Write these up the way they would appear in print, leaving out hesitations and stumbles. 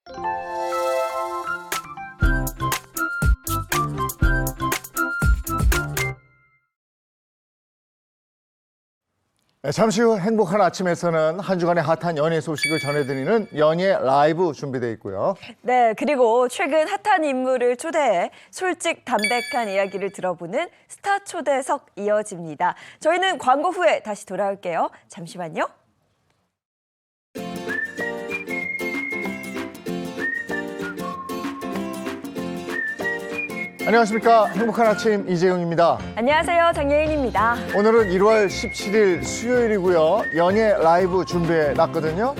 네, 잠시 후 행복한 아침에서는 한 주간의 핫한 연예 소식을 전해드리는 연예 라이브 준비되어 있고요. 네, 그리고 최근 핫한 인물을 초대해 솔직 담백한 이야기를 들어보는 스타 초대석 이어집니다. 저희는 광고 후에 다시 돌아올게요. 잠시만요. 안녕하십니까. 행복한 아침 이재용입니다. 안녕하세요, 장예인입니다. 오늘은 1월 17일 수요일이고요. 연예 라이브 준비해놨거든요.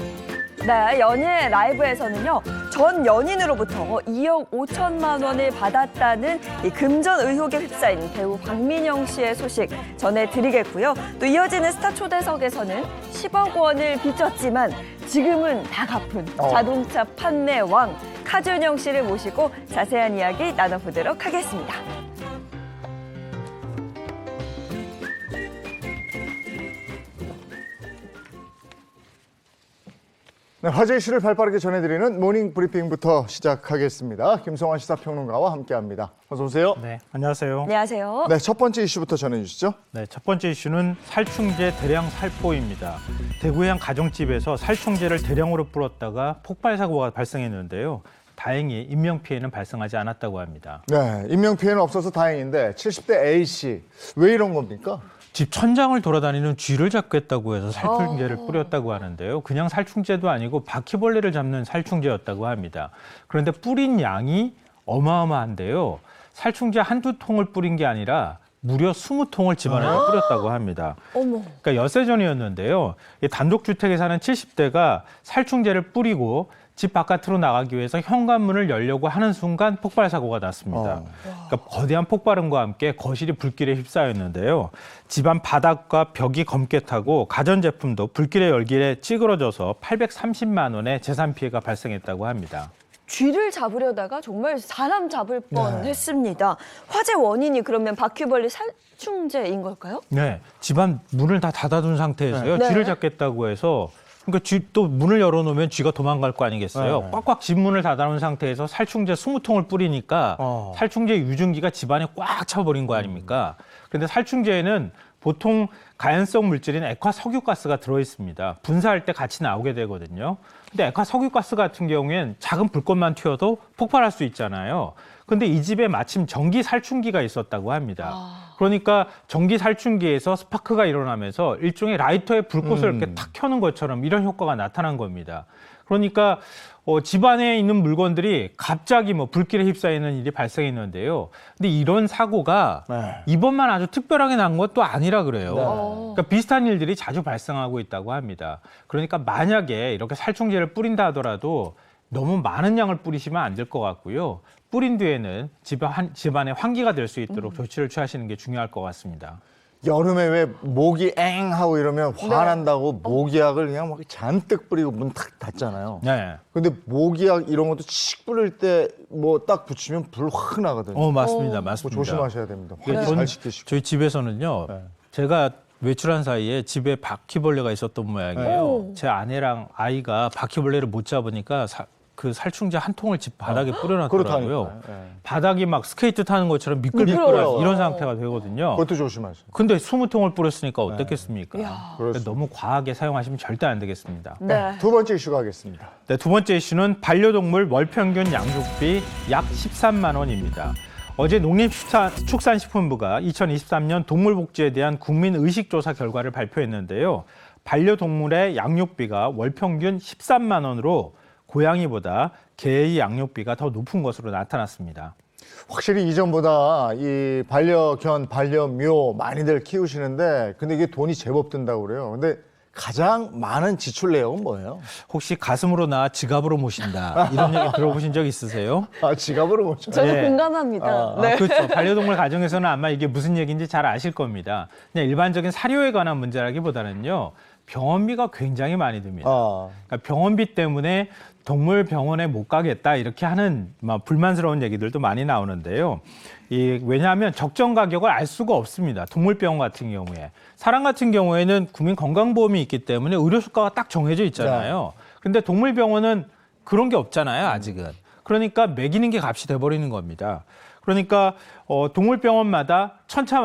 네, 연예 라이브에서는요, 전 연인으로부터 2억 5천만 원을 받았다는 이 금전 의혹에 휩싸인 배우 박민영 씨의 소식 전해드리겠고요. 또 이어지는 스타 초대석에서는 10억 원을 빚졌지만 지금은 다 갚은 자동차 판매 왕 카준영 씨를 모시고 자세한 이야기 나눠보도록 하겠습니다. 네, 화제 이슈를 발빠르게 전해드리는 모닝 브리핑부터 시작하겠습니다. 김성환 시사평론가와 함께합니다. 어서 오세요. 네, 안녕하세요. 안녕하세요. 네, 첫 번째 이슈부터 전해주시죠. 네, 첫 번째 이슈는 살충제 대량 살포입니다. 대구의 한 가정집에서 살충제를 대량으로 뿌렸다가 폭발 사고가 발생했는데요. 다행히 인명피해는 발생하지 않았다고 합니다. 네, 인명피해는 없어서 다행인데 70대 A씨, 왜 이런 겁니까? 집 천장을 돌아다니는 쥐를 잡겠다고 해서 살충제를 뿌렸다고 하는데요. 그냥 살충제도 아니고 바퀴벌레를 잡는 살충제였다고 합니다. 그런데 뿌린 양이 어마어마한데요. 살충제 한두 통을 뿌린 게 아니라 무려 20통을 집안에다 뿌렸다고 합니다. 어머. 그러니까 엿새 전이었는데요. 단독주택에 사는 70대가 살충제를 뿌리고 집 바깥으로 나가기 위해서 현관문을 열려고 하는 순간 폭발 사고가 났습니다. 그러니까 거대한 폭발음과 함께 거실이 불길에 휩싸였는데요. 집안 바닥과 벽이 검게 타고 가전제품도 불길의 열기에 찌그러져서 830만 원의 재산 피해가 발생했다고 합니다. 쥐를 잡으려다가 정말 사람 잡을 뻔했습니다. 화재 원인이 그러면 바퀴벌레 살충제인 걸까요? 네, 집안 문을 다 닫아둔 상태에서요. 네. 쥐를 잡겠다고 해서 그러니까 또 문을 열어놓으면 쥐가 도망갈 거 아니겠어요. 네. 꽉꽉 집 문을 닫아놓은 상태에서 살충제 20통을 뿌리니까 살충제 유증기가 집안에 꽉 차버린 거 아닙니까? 그런데 살충제에는 보통 가연성 물질인 액화석유가스가 들어있습니다. 분사할 때 같이 나오게 되거든요. 근데 액화석유가스 같은 경우엔 작은 불꽃만 튀어도 폭발할 수 있잖아요. 근데 이 집에 마침 전기 살충기가 있었다고 합니다. 그러니까 전기 살충기에서 스파크가 일어나면서 일종의 라이터의 불꽃을 이렇게 탁 켜는 것처럼 이런 효과가 나타난 겁니다. 그러니까 집안에 있는 물건들이 갑자기 불길에 휩싸이는 일이 발생했는데요. 근데 이런 사고가 이번만 아주 특별하게 난 것도 아니라 그래요. 그러니까 비슷한 일들이 자주 발생하고 있다고 합니다. 그러니까 만약에 이렇게 살충제를 뿌린다 하더라도 너무 많은 양을 뿌리시면 안 될 것 같고요. 뿌린 뒤에는 집안에 환기가 될 수 있도록 조치를 취하시는 게 중요할 것 같습니다. 여름에 왜 모기 엥 하고 이러면 화난다고 모기약을 그냥 막 잔뜩 뿌리고 문 탁 닫잖아요. 네. 근데 모기약 이런 것도 칙 뿌릴 때 뭐 딱 붙이면 불 확 나거든요. 맞습니다. 그거 맞습니다. 조심하셔야 됩니다. 네. 환기 잘 시키시고. 저희 집에서는요. 제가 외출한 사이에 집에 바퀴벌레가 있었던 모양이에요. 제 아내랑 아이가 바퀴벌레를 못 잡으니까 그 살충제 한 통을 집 바닥에 뿌려놨더라고요. 그렇다니까요. 예. 바닥이 막 스케이트 타는 것처럼 미끌미끌한 이런 상태가 되거든요. 그것도 조심하세요. 근데 20통을 뿌렸으니까 어떻겠습니까? 그렇습니다. 너무 과하게 사용하시면 절대 안 되겠습니다. 네. 두 번째 이슈 가겠습니다. 네, 두 번째 이슈는 반려동물 월평균 양육비 약 13만 원입니다. 어제 농림축산식품부가 2023년 동물복지에 대한 국민의식조사 결과를 발표했는데요. 반려동물의 양육비가 월평균 13만 원으로 고양이보다 개의 양육비가 더 높은 것으로 나타났습니다. 확실히 이전보다 이 반려견, 반려묘 많이들 키우시는데 근데 이게 돈이 제법 든다고 그래요. 근데 가장 많은 지출 내역은 뭐예요? 혹시 가슴으로 낳아 지갑으로 모신다 이런 얘기 들어보신 적 있으세요? 아, 지갑으로 모셔. 저도 네. 공감합니다. 네. 그렇죠. 반려동물 가정에서는 아마 이게 무슨 얘기인지 잘 아실 겁니다. 그냥 일반적인 사료에 관한 문제라기보다는요. 병원비가 굉장히 많이 듭니다. 그러니까 병원비 때문에 동물 병원에 못 가겠다 이렇게 하는 불만스러운 얘기들도 많이 나오는데요. 왜냐하면 적정 가격을 알 수가 없습니다. 동물병원 같은 경우에. 사람 같은 경우에는 국민건강보험이 있기 때문에 의료 수가가 딱 정해져 있잖아요. 근데 동물병원은 그런 게 없잖아요, 아직은. 그러니까 먹이는 게 값이 돼버리는 겁니다. 그러니까 동물병원마다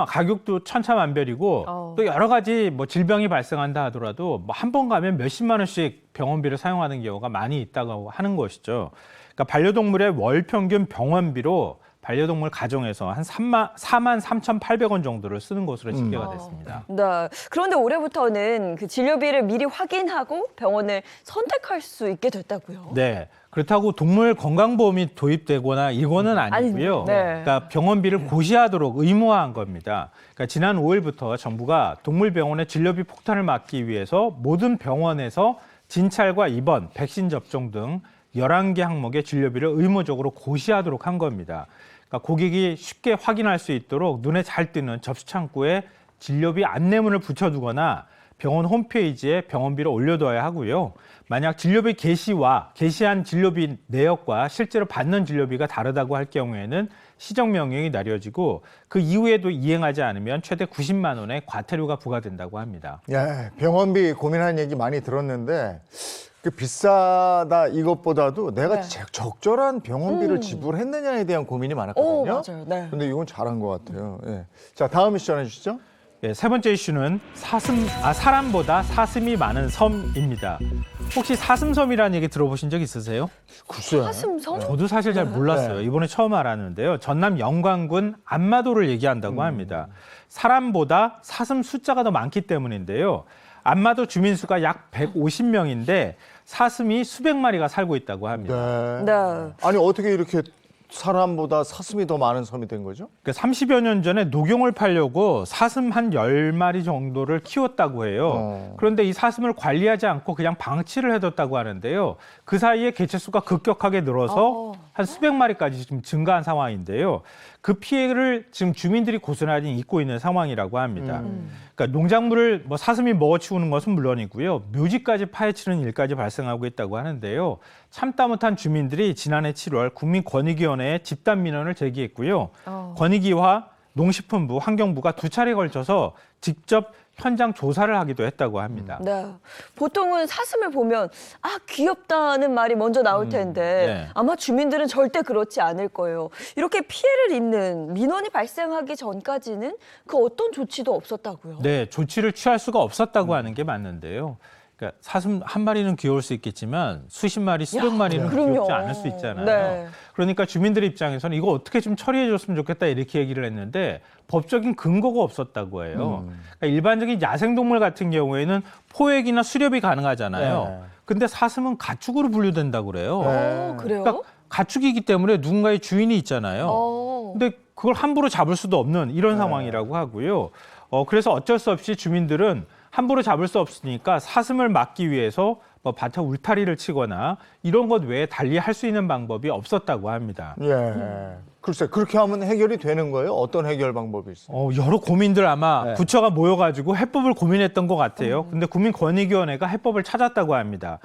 가격도 천차만별이고 또 여러 가지 뭐 질병이 발생한다 하더라도 뭐 한 번 가면 몇십만 원씩 병원비를 사용하는 경우가 많이 있다고 하는 것이죠. 그러니까 반려동물의 월 평균 병원비로 반려동물 가정에서 한 43,800원 정도를 쓰는 것으로 집계가 됐습니다. 네. 그런데 올해부터는 그 진료비를 미리 확인하고 병원을 선택할 수 있게 됐다고요. 네. 그렇다고 동물 건강보험이 도입되거나 이거는 아니고요. 네. 그러니까 병원비를 고시하도록 의무화한 겁니다. 그러니까 지난 5일부터 정부가 동물병원의 진료비 폭탄을 막기 위해서 모든 병원에서 진찰과 입원, 백신 접종 등 11개 항목의 진료비를 의무적으로 고시하도록 한 겁니다. 그러니까 고객이 쉽게 확인할 수 있도록 눈에 잘 띄는 접수 창구에 진료비 안내문을 붙여두거나 병원 홈페이지에 병원비를 올려둬야 하고요. 만약 진료비 게시한 진료비 내역과 실제로 받는 진료비가 다르다고 할 경우에는 시정명령이 내려지고 그 이후에도 이행하지 않으면 최대 90만 원의 과태료가 부과된다고 합니다. 예, 병원비 고민하는 얘기 많이 들었는데 그 비싸다 이것보다도 내가 적절한 병원비를 지불했느냐에 대한 고민이 많았거든요. 맞아요. 네. 근데 이건 잘한 것 같아요. 예. 자, 다음 이슈 전해 주시죠. 예, 세 번째 이슈는 사람보다 사슴이 많은 섬입니다. 혹시 사슴섬이라는 얘기 들어보신 적 있으세요? 글쎄요. 사슴섬? 저도 사실 잘 몰랐어요. 이번에 처음 알았는데요. 전남 영광군 안마도를 얘기한다고 합니다. 사람보다 사슴 숫자가 더 많기 때문인데요. 안마도 주민 수가 약 150명인데 사슴이 수백 마리가 살고 있다고 합니다. 네. 네. 아니 어떻게 이렇게 사람보다 사슴이 더 많은 섬이 된 거죠? 그러니까 30여 년 전에 녹용을 팔려고 사슴 한 10마리 정도를 키웠다고 해요. 그런데 이 사슴을 관리하지 않고 그냥 방치를 해뒀다고 하는데요. 그 사이에 개체수가 급격하게 늘어서 한 수백 마리까지 지금 증가한 상황인데요. 그 피해를 지금 주민들이 고스란히 입고 있는 상황이라고 합니다. 그러니까 농작물을 사슴이 먹어치우는 것은 물론이고요. 묘지까지 파헤치는 일까지 발생하고 있다고 하는데요. 참다 못한 주민들이 지난해 7월 국민권익위원회에 집단 민원을 제기했고요. 권익위와 농식품부, 환경부가 두 차례 걸쳐서 직접 현장 조사를 하기도 했다고 합니다. 네. 보통은 사슴을 보면 귀엽다는 말이 먼저 나올 텐데 네. 아마 주민들은 절대 그렇지 않을 거예요. 이렇게 피해를 입는 민원이 발생하기 전까지는 그 어떤 조치도 없었다고요. 네, 조치를 취할 수가 없었다고 하는 게 맞는데요. 그러니까 사슴 한 마리는 귀여울 수 있겠지만 수십 마리, 수백 마리는 그럼요. 귀엽지 않을 수 있잖아요. 네. 그러니까 주민들 입장에서는 이거 어떻게 좀 처리해 줬으면 좋겠다 이렇게 얘기를 했는데 법적인 근거가 없었다고 해요. 그러니까 일반적인 야생동물 같은 경우에는 포획이나 수렵이 가능하잖아요. 네. 근데 사슴은 가축으로 분류된다고 그래요. 그래요? 그러니까 가축이기 때문에 누군가의 주인이 있잖아요. 근데 그걸 함부로 잡을 수도 없는 이런 상황이라고 하고요. 그래서 어쩔 수 없이 주민들은 함부로 잡을 수 없으니까 사슴을 막기 위해서 밭에 울타리를 치거나 이런 것 외에 달리 할 수 있는 방법이 없었다고 합니다. 예. 글쎄 그렇게 하면 해결이 되는 거예요? 어떤 해결 방법이 있어요? 여러 고민들 아마 네. 부처가 모여가지고 해법을 고민했던 것 같아요. 근데 국민권익위원회가 해법을 찾았다고 합니다.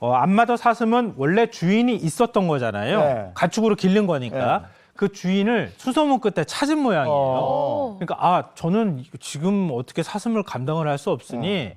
안마도 사슴은 원래 주인이 있었던 거잖아요. 네. 가축으로 기른 거니까. 네. 그 주인을 수소문 끝에 찾은 모양이에요. 그러니까 저는 지금 어떻게 사슴을 감당을 할 수 없으니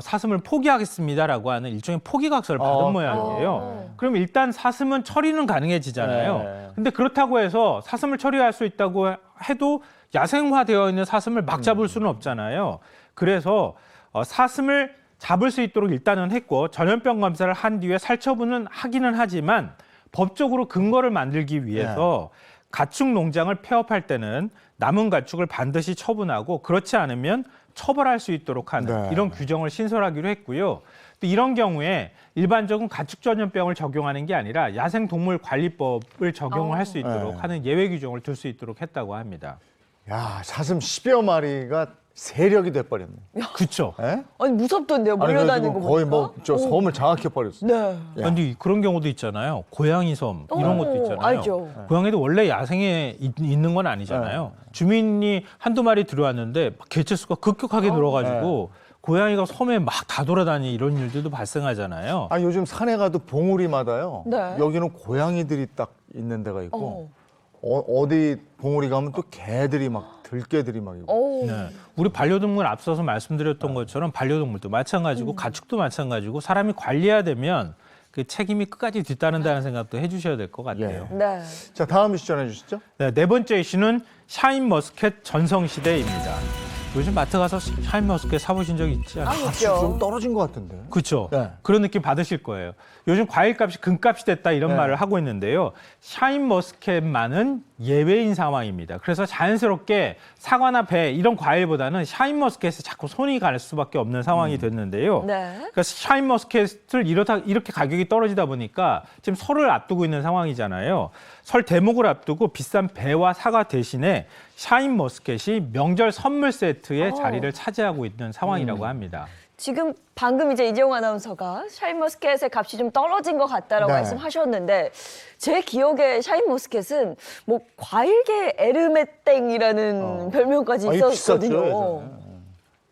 사슴을 포기하겠습니다라고 하는 일종의 포기각서를 받은 모양이에요. 그럼 일단 사슴은 처리는 가능해지잖아요. 네. 근데 그렇다고 해서 사슴을 처리할 수 있다고 해도 야생화되어 있는 사슴을 막 잡을 수는 없잖아요. 그래서 사슴을 잡을 수 있도록 일단은 했고 전염병 검사를 한 뒤에 살처분은 하기는 하지만 법적으로 근거를 만들기 위해서 가축 농장을 폐업할 때는 남은 가축을 반드시 처분하고 그렇지 않으면 처벌할 수 있도록 하는 이런 규정을 신설하기로 했고요. 또 이런 경우에 일반적인 가축 전염병을 적용하는 게 아니라 야생동물관리법을 적용을 할 수 있도록 하는 예외 규정을 둘 수 있도록 했다고 합니다. 야, 사슴 10여 마리가 세력이 돼버렸네. 그렇죠. 예? 아니 무섭던데요. 몰려다니는 거 거의 보니까. 저 섬을 장악해버렸어. 네. 근데 그런 경우도 있잖아요. 고양이 섬 이런 것도 있잖아요. 알죠. 고양이도 원래 야생에 있는 건 아니잖아요. 주민이 한두 마리 들어왔는데 개체수가 급격하게 늘어가지고 고양이가 섬에 막 다 돌아다니 이런 일들도 발생하잖아요. 요즘 산에 가도 봉우리마다요. 네. 여기는 고양이들이 딱 있는 데가 있고 어디 봉우리 가면 또 개들이 막 들개들이 막 있고. 네. 우리 반려동물 앞서서 말씀드렸던 것처럼 반려동물도 마찬가지고 가축도 마찬가지고 사람이 관리해야 되면 그 책임이 끝까지 뒤따른다는 생각도 해주셔야 될 것 같아요. 예. 네. 자, 다음 이슈 전해주시죠. 네, 네 번째 이슈는 샤인머스켓 전성시대입니다. 요즘 마트 가서 샤인머스켓 사보신 적 있지 않아요? 값이 좀 떨어진 것 같은데. 그렇죠. 네. 그런 느낌 받으실 거예요. 요즘 과일값이 금값이 됐다 이런 네. 말을 하고 있는데요. 샤인머스켓만은 예외인 상황입니다. 그래서 자연스럽게 사과나 배 이런 과일보다는 샤인머스켓에 자꾸 손이 갈 수밖에 없는 상황이 됐는데요. 네. 그러니까 샤인머스켓을 이렇게 가격이 떨어지다 보니까 지금 설을 앞두고 있는 상황이잖아요. 설 대목을 앞두고 비싼 배와 사과 대신에 샤인머스켓이 명절 선물 세트의 자리를 차지하고 있는 상황이라고 합니다. 지금 방금 이제 이재용 아나운서가 샤인머스켓의 값이 좀 떨어진 것 같다라고 네. 말씀하셨는데 제 기억에 샤인머스켓은 뭐 과일계 에르메땡이라는 별명까지 아, 이거 비쌌죠, 있었거든요. 예전에.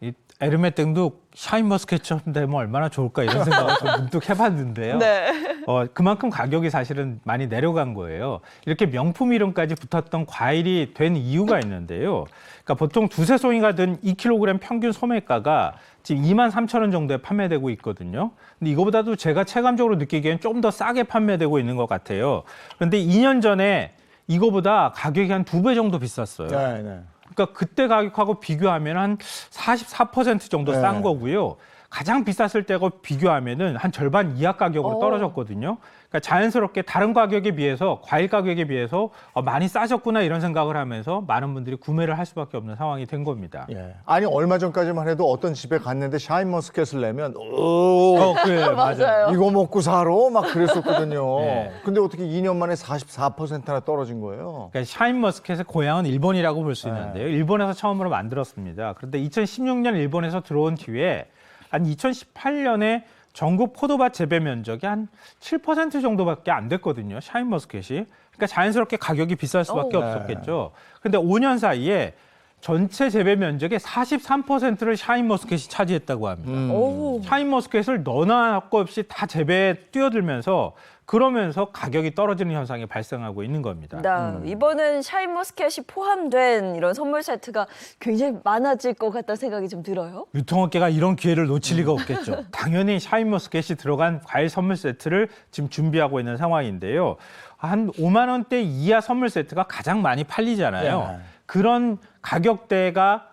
이 에르메땡도 샤인머스켓처럼 되면 얼마나 좋을까 이런 생각을 좀 문득 해봤는데요. 네. 그만큼 가격이 사실은 많이 내려간 거예요. 이렇게 명품 이름까지 붙었던 과일이 된 이유가 있는데요. 그러니까 보통 두세 송이가 든 2kg 평균 소매가가 지금 23,000원 정도에 판매되고 있거든요. 근데 이거보다도 제가 체감적으로 느끼기엔 좀 더 싸게 판매되고 있는 것 같아요. 그런데 2년 전에 이거보다 가격이 한 2배 정도 비쌌어요. 네, 네. 그러니까 그때 가격하고 비교하면 한 44% 정도 싼 네. 거고요. 가장 비쌌을 때하고 비교하면은 한 절반 이하 가격으로 떨어졌거든요. 그러니까 자연스럽게 다른 가격에 비해서 과일 가격에 비해서 많이 싸졌구나 이런 생각을 하면서 많은 분들이 구매를 할 수밖에 없는 상황이 된 겁니다. 예. 아니, 얼마 전까지만 해도 어떤 집에 갔는데 샤인머스켓을 내면 오, 그래, 맞아요. 이거 먹고 살아? 막 그랬었거든요. 네. 근데 어떻게 2년 만에 44%나 떨어진 거예요? 그러니까 샤인머스켓의 고향은 일본이라고 볼 수 있는데요. 일본에서 처음으로 만들었습니다. 그런데 2016년 일본에서 들어온 뒤에 한 2018년에 전국 포도밭 재배 면적이 한 7% 정도밖에 안 됐거든요. 샤인머스켓이. 그러니까 자연스럽게 가격이 비쌀 수밖에 없었겠죠. 그런데 5년 사이에 전체 재배 면적의 43%를 샤인머스켓이 차지했다고 합니다. 오. 샤인머스켓을 너나 할 것 없이 다 재배에 뛰어들면서 그러면서 가격이 떨어지는 현상이 발생하고 있는 겁니다. 네. 이번엔 샤인머스켓이 포함된 이런 선물 세트가 굉장히 많아질 것 같다는 생각이 좀 들어요. 유통업계가 이런 기회를 놓칠 리가 없겠죠. 당연히 샤인머스켓이 들어간 과일 선물 세트를 지금 준비하고 있는 상황인데요. 한 5만 원대 이하 선물 세트가 가장 많이 팔리잖아요. 네. 그런 가격대가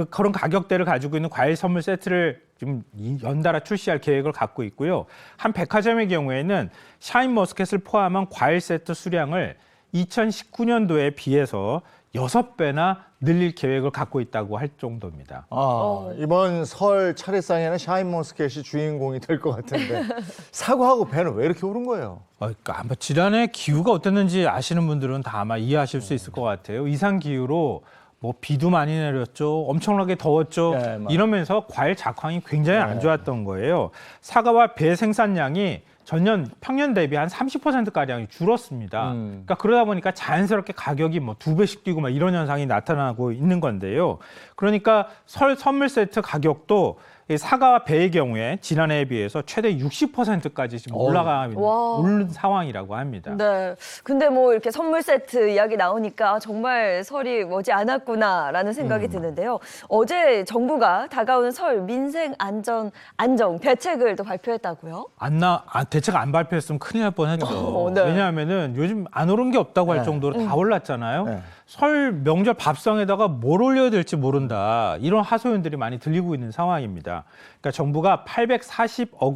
그런 가격대를 가지고 있는 과일 선물 세트를 지금 연달아 출시할 계획을 갖고 있고요. 한 백화점의 경우에는 샤인머스켓을 포함한 과일 세트 수량을 2019년도에 비해서 6배나 늘릴 계획을 갖고 있다고 할 정도입니다. 이번 설 차례상에는 샤인머스켓이 주인공이 될 것 같은데 사과하고 배는 왜 이렇게 오른 거예요? 그러니까 아마 지난해 기후가 어땠는지 아시는 분들은 다 아마 이해하실 수 있을 것 같아요. 이상 기후로 뭐 비도 많이 내렸죠. 엄청나게 더웠죠. 네, 맞아요. 이러면서 과일 작황이 굉장히 안 좋았던 거예요. 사과와 배 생산량이 전년 평년 대비 한 30%가량이 줄었습니다. 그러니까 그러다 보니까 자연스럽게 가격이 뭐 2배씩 뛰고 막 이런 현상이 나타나고 있는 건데요. 그러니까 설 선물 세트 가격도 이 사과와 배의 경우에 지난해에 비해서 최대 60%까지 지금 오른 상황이라고 합니다. 네. 근데 뭐 이렇게 선물 세트 이야기 나오니까 정말 설이 머지 않았구나라는 생각이 드는데요. 어제 정부가 다가오는 설 민생 안정 대책을 또 발표했다고요? 대책 안 발표했으면 큰일 날 뻔했죠. 네. 왜냐하면은 요즘 안 오른 게 없다고 할 네. 정도로 다 올랐잖아요. 네. 설 명절 밥상에다가 뭘 올려야 될지 모른다. 이런 하소연들이 많이 들리고 있는 상황입니다. 그러니까 정부가 840억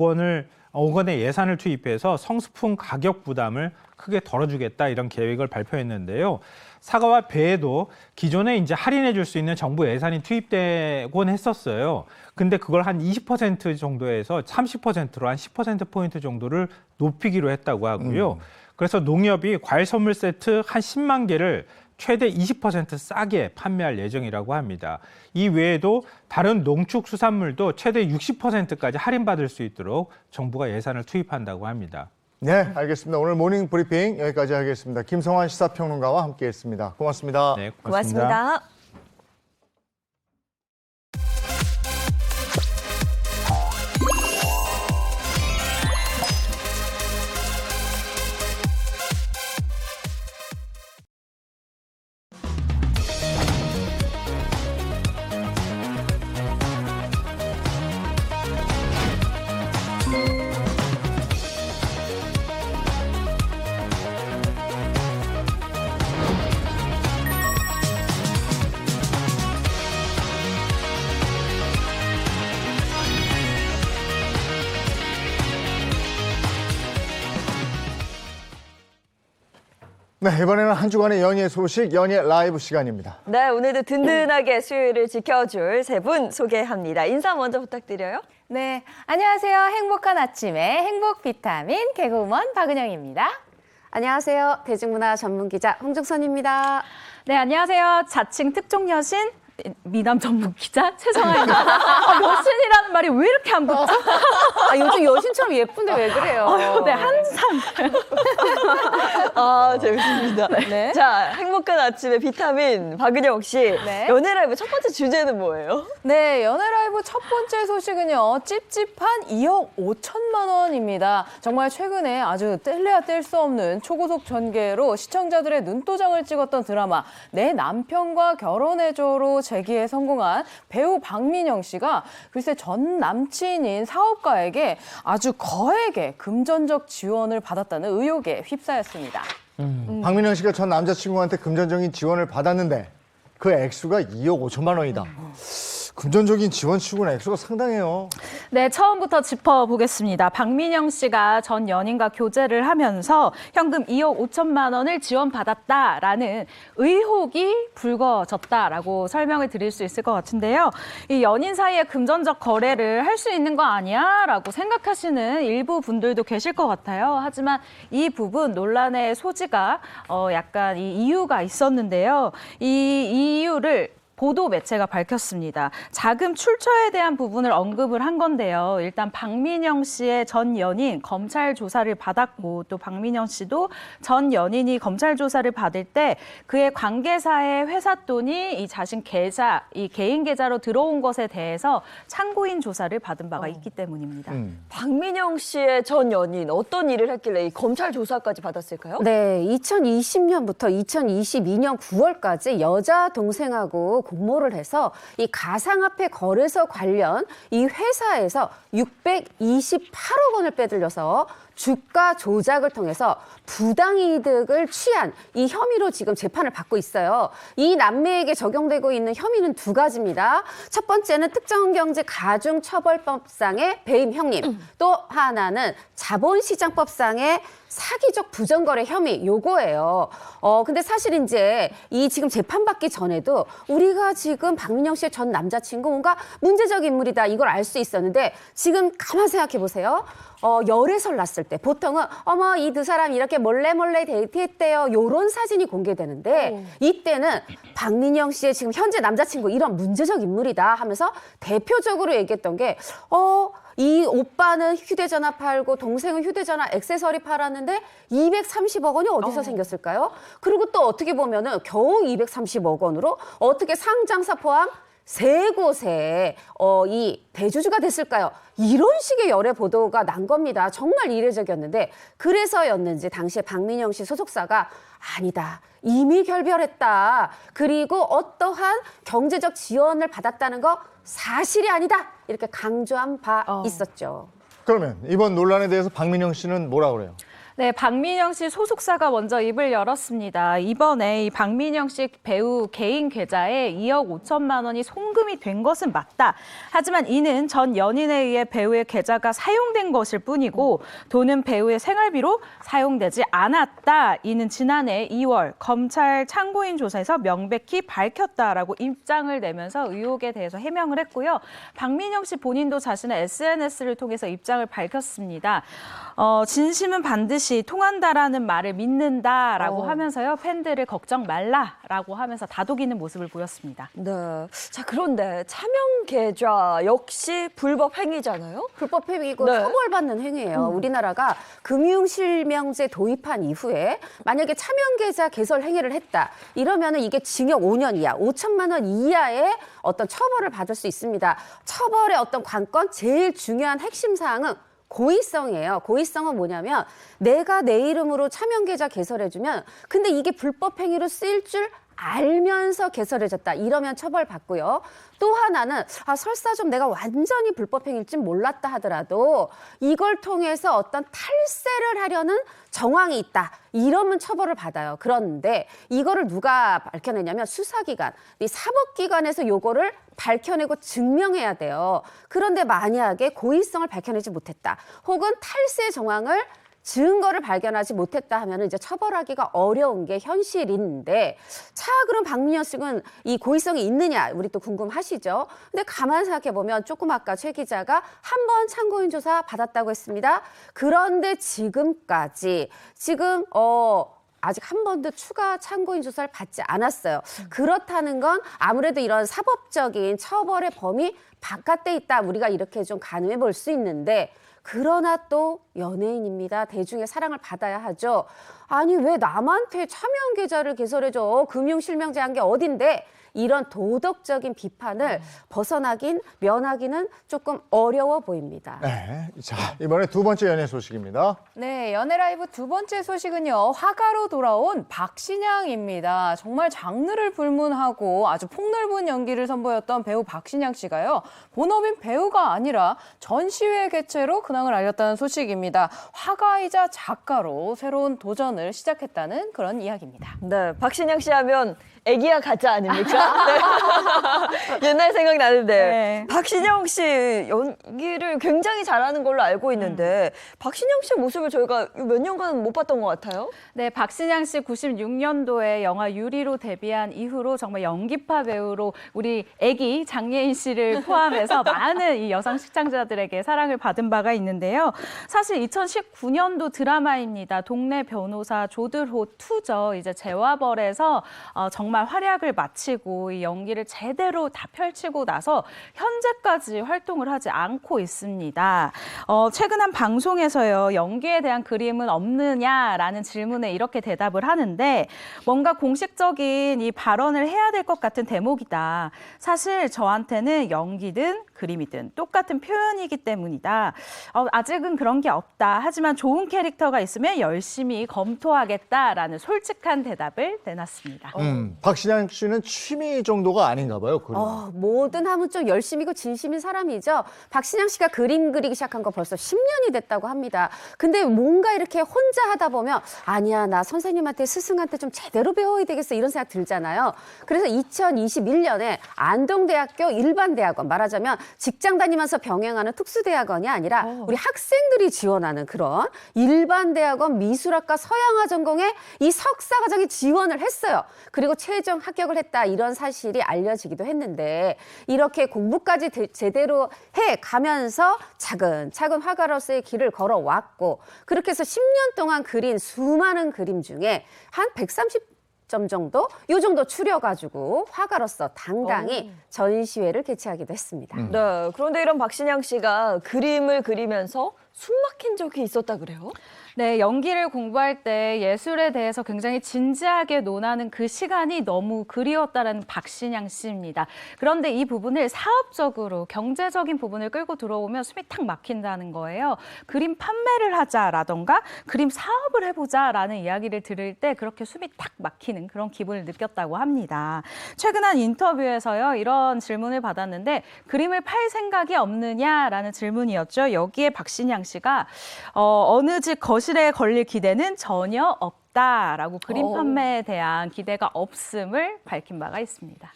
원의 예산을 투입해서 성수품 가격 부담을 크게 덜어주겠다 이런 계획을 발표했는데요. 사과와 배에도 기존에 이제 할인해 줄 수 있는 정부 예산이 투입되곤 했었어요. 근데 그걸 한 20% 정도에서 30%로 한 10%포인트 정도를 높이기로 했다고 하고요. 그래서 농협이 과일 선물 세트 한 10만 개를 최대 20% 싸게 판매할 예정이라고 합니다. 이 외에도 다른 농축수산물도 최대 60%까지 할인받을 수 있도록 정부가 예산을 투입한다고 합니다. 네, 알겠습니다. 오늘 모닝 브리핑 여기까지 하겠습니다. 김성환 시사평론가와 함께했습니다. 고맙습니다. 네, 고맙습니다. 네, 이번에는 한 주간의 연예 소식, 연예 라이브 시간입니다. 네, 오늘도 든든하게 수요일을 지켜줄 세 분 소개합니다. 인사 먼저 부탁드려요. 네, 안녕하세요. 행복한 아침에 행복 비타민 개그우먼 박은영입니다. 안녕하세요. 대중문화 전문기자 홍중선입니다. 네, 안녕하세요. 자칭 특종 여신 미남 전문 기자 최성아입니다. 여신이라는 말이 왜 이렇게 안 붙죠? 요즘 여신처럼 예쁜데 왜 그래요? 네, 항상. 아, 재밌습니다. 네. 자, 행복한 아침에 비타민 박은영 씨. 네. 연예 라이브 첫 번째 주제는 뭐예요? 네, 연예라이브 첫 번째 소식은요. 찝찝한 2억 5천만 원입니다. 정말 최근에 아주 뗄래야 뗄 수 없는 초고속 전개로 시청자들의 눈도장을 찍었던 드라마 내 남편과 결혼해줘로 재기에 성공한 배우 박민영 씨가 글쎄 전 남친인 사업가에게 아주 거액의 금전적 지원을 받았다는 의혹에 휩싸였습니다. 박민영 씨가 전 남자친구한테 금전적인 지원을 받았는데 그 액수가 2억 5천만 원이다. 금전적인 지원 치고는 액수가 상당해요. 네, 처음부터 짚어보겠습니다. 박민영 씨가 전 연인과 교제를 하면서 현금 2억 5천만 원을 지원받았다라는 의혹이 불거졌다라고 설명을 드릴 수 있을 것 같은데요. 이 연인 사이에 금전적 거래를 할 수 있는 거 아니야? 라고 생각하시는 일부 분들도 계실 것 같아요. 하지만 이 부분 논란의 소지가 약간 이 이유가 있었는데요. 이 이유를 보도 매체가 밝혔습니다. 자금 출처에 대한 부분을 언급을 한 건데요. 일단 박민영 씨의 전 연인 검찰 조사를 받았고 또 박민영 씨도 전 연인이 검찰 조사를 받을 때 그의 관계사의 회사 돈이 이 자신 계좌, 이 개인 계좌로 들어온 것에 대해서 참고인 조사를 받은 바가 있기 때문입니다. 박민영 씨의 전 연인 어떤 일을 했길래 이 검찰 조사까지 받았을까요? 네, 2020년부터 2022년 9월까지 여자 동생하고 공모를 해서 이 가상화폐 거래소 관련 이 회사에서 628억 원을 빼들려서 주가 조작을 통해서 부당이득을 취한 이 혐의로 지금 재판을 받고 있어요. 이 남매에게 적용되고 있는 혐의는 두 가지입니다. 첫 번째는 특정경제가중처벌법상의 배임 형님, 또 하나는 자본시장법상의 사기적 부정거래 혐의 요거예요. 근데 사실 이제 이 지금 재판받기 전에도 우리가 지금 박민영 씨의 전 남자친구 뭔가 문제적 인물이다 이걸 알 수 있었는데 지금 가만 생각해 보세요. 열애설 났을 때 보통은 어머 이 두 사람 이렇게 몰래 데이트했대요. 요런 사진이 공개되는데 이때는 박민영 씨의 지금 현재 남자친구 이런 문제적 인물이다 하면서 대표적으로 얘기했던 게 이 오빠는 휴대전화 팔고 동생은 휴대전화 액세서리 팔았는데 230억 원이 어디서 생겼을까요? 그리고 또 어떻게 보면은 겨우 230억 원으로 어떻게 상장사 포함 세 곳에 이 대주주가 됐을까요? 이런 식의 열애 보도가 난 겁니다. 정말 이례적이었는데 그래서였는지 당시에 박민영 씨 소속사가 아니다. 이미 결별했다. 그리고 어떠한 경제적 지원을 받았다는 거 사실이 아니다. 이렇게 강조한 바 있었죠. 그러면 이번 논란에 대해서 박민영 씨는 뭐라 그래요? 네, 박민영 씨 소속사가 먼저 입을 열었습니다. 이번에 이 박민영 씨 배우 개인 계좌에 2억 5천만 원이 송금이 된 것은 맞다. 하지만 이는 전 연인에 의해 배우의 계좌가 사용된 것일 뿐이고 돈은 배우의 생활비로 사용되지 않았다. 이는 지난해 2월 검찰 참고인 조사에서 명백히 밝혔다라고 입장을 내면서 의혹에 대해서 해명을 했고요. 박민영 씨 본인도 자신의 SNS를 통해서 입장을 밝혔습니다. 진심은 반드시 통한다라는 말을 믿는다라고 하면서요. 팬들을 걱정 말라라고 하면서 다독이는 모습을 보였습니다. 네. 자, 그런데 차명 계좌 역시 불법 행위잖아요? 불법 행위고 네. 처벌받는 행위예요. 우리나라가 금융실명제 도입한 이후에 만약에 차명계좌 개설 행위를 했다. 이러면은 이게 징역 5년 이하, 5천만 원 이하의 어떤 처벌을 받을 수 있습니다. 처벌의 어떤 관건 제일 중요한 핵심 사항은 고의성이에요. 고의성은 뭐냐면 내가 내 이름으로 차명계좌 개설해주면 근데 이게 불법 행위로 쓰일 줄 알면서 개설해줬다. 이러면 처벌받고요. 또 하나는 설사 좀 내가 완전히 불법 행위일진 몰랐다 하더라도 이걸 통해서 어떤 탈세를 하려는 정황이 있다. 이러면 처벌을 받아요. 그런데 이거를 누가 밝혀내냐면 수사기관, 이 사법기관에서 요거를 밝혀내고 증명해야 돼요. 그런데 만약에 고의성을 밝혀내지 못했다. 혹은 탈세 정황을 증거를 발견하지 못했다 하면 이제 처벌하기가 어려운 게 현실인데, 자, 그럼 박민영 씨는 이 고의성이 있느냐, 우리 또 궁금하시죠? 근데 가만 생각해 보면 조금 아까 최 기자가 한 번 참고인 조사 받았다고 했습니다. 그런데 지금까지 아직 한 번도 추가 참고인 조사를 받지 않았어요. 그렇다는 건 아무래도 이런 사법적인 처벌의 범위 바깥에 있다, 우리가 이렇게 좀 가늠해 볼 수 있는데, 그러나 또 연예인입니다. 대중의 사랑을 받아야 하죠. 아니, 왜 남한테 차명 계좌를 개설해줘? 금융실명제한 게 어딘데? 이런 도덕적인 비판을 면하기는 조금 어려워 보입니다. 네. 자, 이번에 두 번째 연예 소식입니다. 네, 연예라이브 두 번째 소식은요. 화가로 돌아온 박신양입니다. 정말 장르를 불문하고 아주 폭넓은 연기를 선보였던 배우 박신양 씨가요. 본업인 배우가 아니라 전시회 개최로 근황을 알렸다는 소식입니다. 화가이자 작가로 새로운 도전을 시작했다는 그런 이야기입니다. 네, 박신양 씨 하면 애기야 가짜 아닙니까? 네. 옛날 생각나는데 네. 박신양 씨 연기를 굉장히 잘하는 걸로 알고 있는데 박신양 씨의 모습을 저희가 몇 년간 못 봤던 것 같아요. 네, 박신양 씨 96년도에 영화 유리로 데뷔한 이후로 정말 연기파 배우로 우리 애기 장예인 씨를 포함해서 많은 이 여성 시청자들에게 사랑을 받은 바가 있는데요. 사실 2019년도 드라마입니다. 동네 변호사 조들호 2죠. 이제 재화벌에서 정말 활약을 마치고 이 연기를 제대로 다 펼치고 나서 현재까지 활동을 하지 않고 있습니다. 최근 한 방송에서요, 연기에 대한 그림은 없느냐라는 질문에 이렇게 대답을 하는데, 뭔가 공식적인 이 발언을 해야 될 것 같은 대목이다. 사실 저한테는 연기든 그림이든 똑같은 표현이기 때문이다. 아직은 그런 게 없다. 하지만 좋은 캐릭터가 있으면 열심히 검토하겠다라는 솔직한 대답을 내놨습니다. 박신양 씨는 취미 정도가 아닌가 봐요. 그림. 뭐든 하면 좀 열심이고 진심인 사람이죠. 박신양 씨가 그림 그리기 시작한 거 벌써 10년이 됐다고 합니다. 근데 뭔가 이렇게 혼자 하다 보면 아니야, 나 선생님한테 스승한테 좀 제대로 배워야 되겠어, 이런 생각 들잖아요. 그래서 2021년에 안동대학교 일반대학원, 말하자면 직장 다니면서 병행하는 특수대학원이 아니라 우리 학생들이 지원하는 그런 일반대학원 미술학과 서양화 전공에 이 석사과정에 지원을 했어요. 그리고 최종 합격을 했다, 이런 사실이 알려지기도 했는데, 이렇게 공부까지 제대로 해 가면서 차근차근 화가로서의 길을 걸어왔고, 그렇게 해서 10년 동안 그린 수많은 그림 중에 한 130점 정도, 요 정도 추려가지고 화가로서 당당히 전시회를 개최하기도 했습니다. 네, 그런데 이런 박신양 씨가 그림을 그리면서 숨 막힌 적이 있었다 그래요? 네, 연기를 공부할 때 예술에 대해서 굉장히 진지하게 논하는 그 시간이 너무 그리웠다라는 박신양 씨입니다. 그런데 이 부분을 사업적으로 경제적인 부분을 끌고 들어오면 숨이 탁 막힌다는 거예요. 그림 판매를 하자라던가 그림 사업을 해보자라는 이야기를 들을 때 그렇게 숨이 탁 막히는 그런 기분을 느꼈다고 합니다. 최근 한 인터뷰에서요, 이런 질문을 받았는데 그림을 팔 생각이 없느냐라는 질문이었죠. 여기에 박신양 씨가 어느 집 거실에 걸릴 기대는 전혀 없다라고 그림 판매에 대한 기대가 없음을 밝힌 바가 있습니다.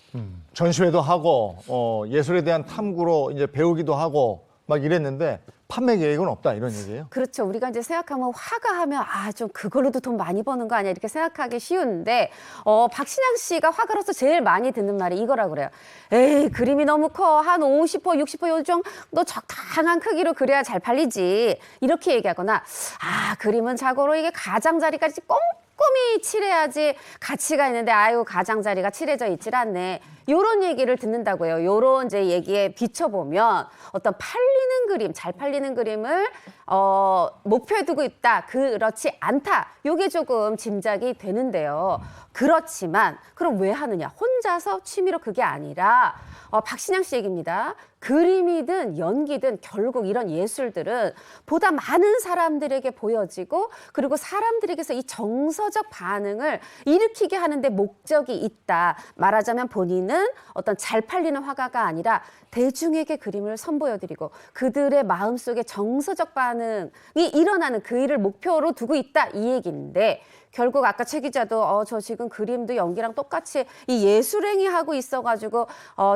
전시회도 하고 예술에 대한 탐구로 이제 배우기도 하고 막 이랬는데 판매 계획은 없다, 이런 얘기예요? 그렇죠. 우리가 이제 생각하면 화가 하면 좀 그걸로도 돈 많이 버는 거 아니야, 이렇게 생각하기 쉬운데, 박신양 씨가 화가로서 제일 많이 듣는 말이 이거라고 그래요. 에이, 그림이 너무 커. 한 50호, 60호 요 정도 적당한 크기로 그려야 잘 팔리지. 이렇게 얘기하거나, 그림은 자고로 이게 가장자리까지 꼼꼼히 칠해야지 가치가 있는데, 아유, 가장자리가 칠해져 있질 않네. 요런 얘기를 듣는다고 해요. 요런 이제 얘기에 비춰보면 어떤 팔리는 그림, 잘 팔리는 그림을 목표에 두고 있다, 그렇지 않다, 요게 조금 짐작이 되는데요. 그렇지만 그럼 왜 하느냐? 혼자서 취미로, 그게 아니라 박신양 씨 얘기입니다. 그림이든 연기든 결국 이런 예술들은 보다 많은 사람들에게 보여지고, 그리고 사람들에게서 이 정서적 반응을 일으키게 하는데 목적이 있다. 말하자면 본인은 하는 어떤 잘 팔리는 화가가 아니라 대중에게 그림을 선보여드리고 그들의 마음속에 정서적 반응이 일어나는 그 일을 목표로 두고 있다 이 얘기인데 결국 아까 최 기자도 저 지금 그림도 연기랑 똑같이 이 예술행위 하고 있어가지고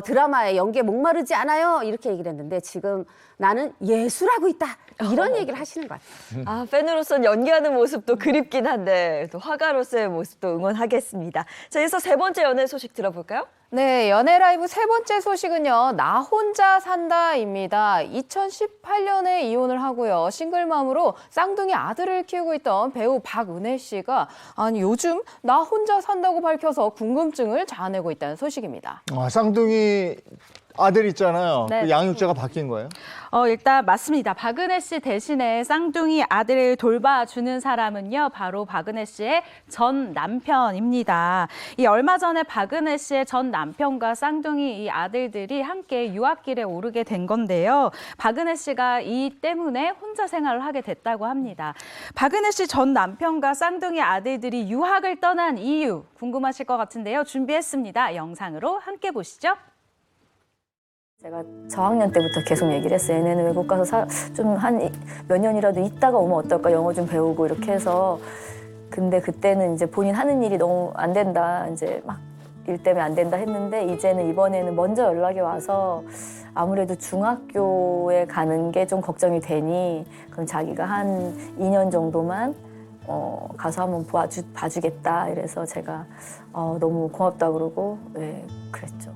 드라마에 연기에 목마르지 않아요 이렇게 얘기를 했는데 지금 나는 예술하고 있다 이런 얘기를 하시는 것 같아요. 아, 팬으로서는 연기하는 모습도 그립긴 한데 또 화가로서의 모습도 응원하겠습니다. 자, 이어서 세 번째 연애 소식 들어볼까요? 네, 연애 라이브 세 번째 소식은요. 나 혼자 산다입니다. 2018년에 이혼을 하고요. 싱글맘으로 쌍둥이 아들을 키우고 있던 배우 박은혜 씨가 아니 요즘 나 혼자 산다고 밝혀서 궁금증을 자아내고 있다는 소식입니다. 쌍둥이 아들 있잖아요. 네. 그 양육자가 바뀐 거예요? 일단 맞습니다. 박은혜 씨 대신에 쌍둥이 아들을 돌봐주는 사람은요, 바로 박은혜 씨의 전 남편입니다. 이 얼마 전에 박은혜 씨의 전 남편과 쌍둥이 이 아들들이 함께 유학길에 오르게 된 건데요. 박은혜 씨가 이 때문에 혼자 생활을 하게 됐다고 합니다. 박은혜 씨 전 남편과 쌍둥이 아들들이 유학을 떠난 이유 궁금하실 것 같은데요. 준비했습니다. 영상으로 함께 보시죠. 제가 저학년 때부터 계속 얘기를 했어요. 얘네는 외국 가서 좀 한 몇 년이라도 있다가 오면 어떨까, 영어 좀 배우고 이렇게 해서. 근데 그때는 이제 본인 하는 일이 너무 안 된다, 이제 막 일 때문에 안 된다 했는데 이제는 이번에는 먼저 연락이 와서 아무래도 중학교에 가는 게 좀 걱정이 되니 그럼 자기가 한 2년 정도만 가서 한번 봐주겠다. 이래서 제가 너무 고맙다 그러고 그랬죠.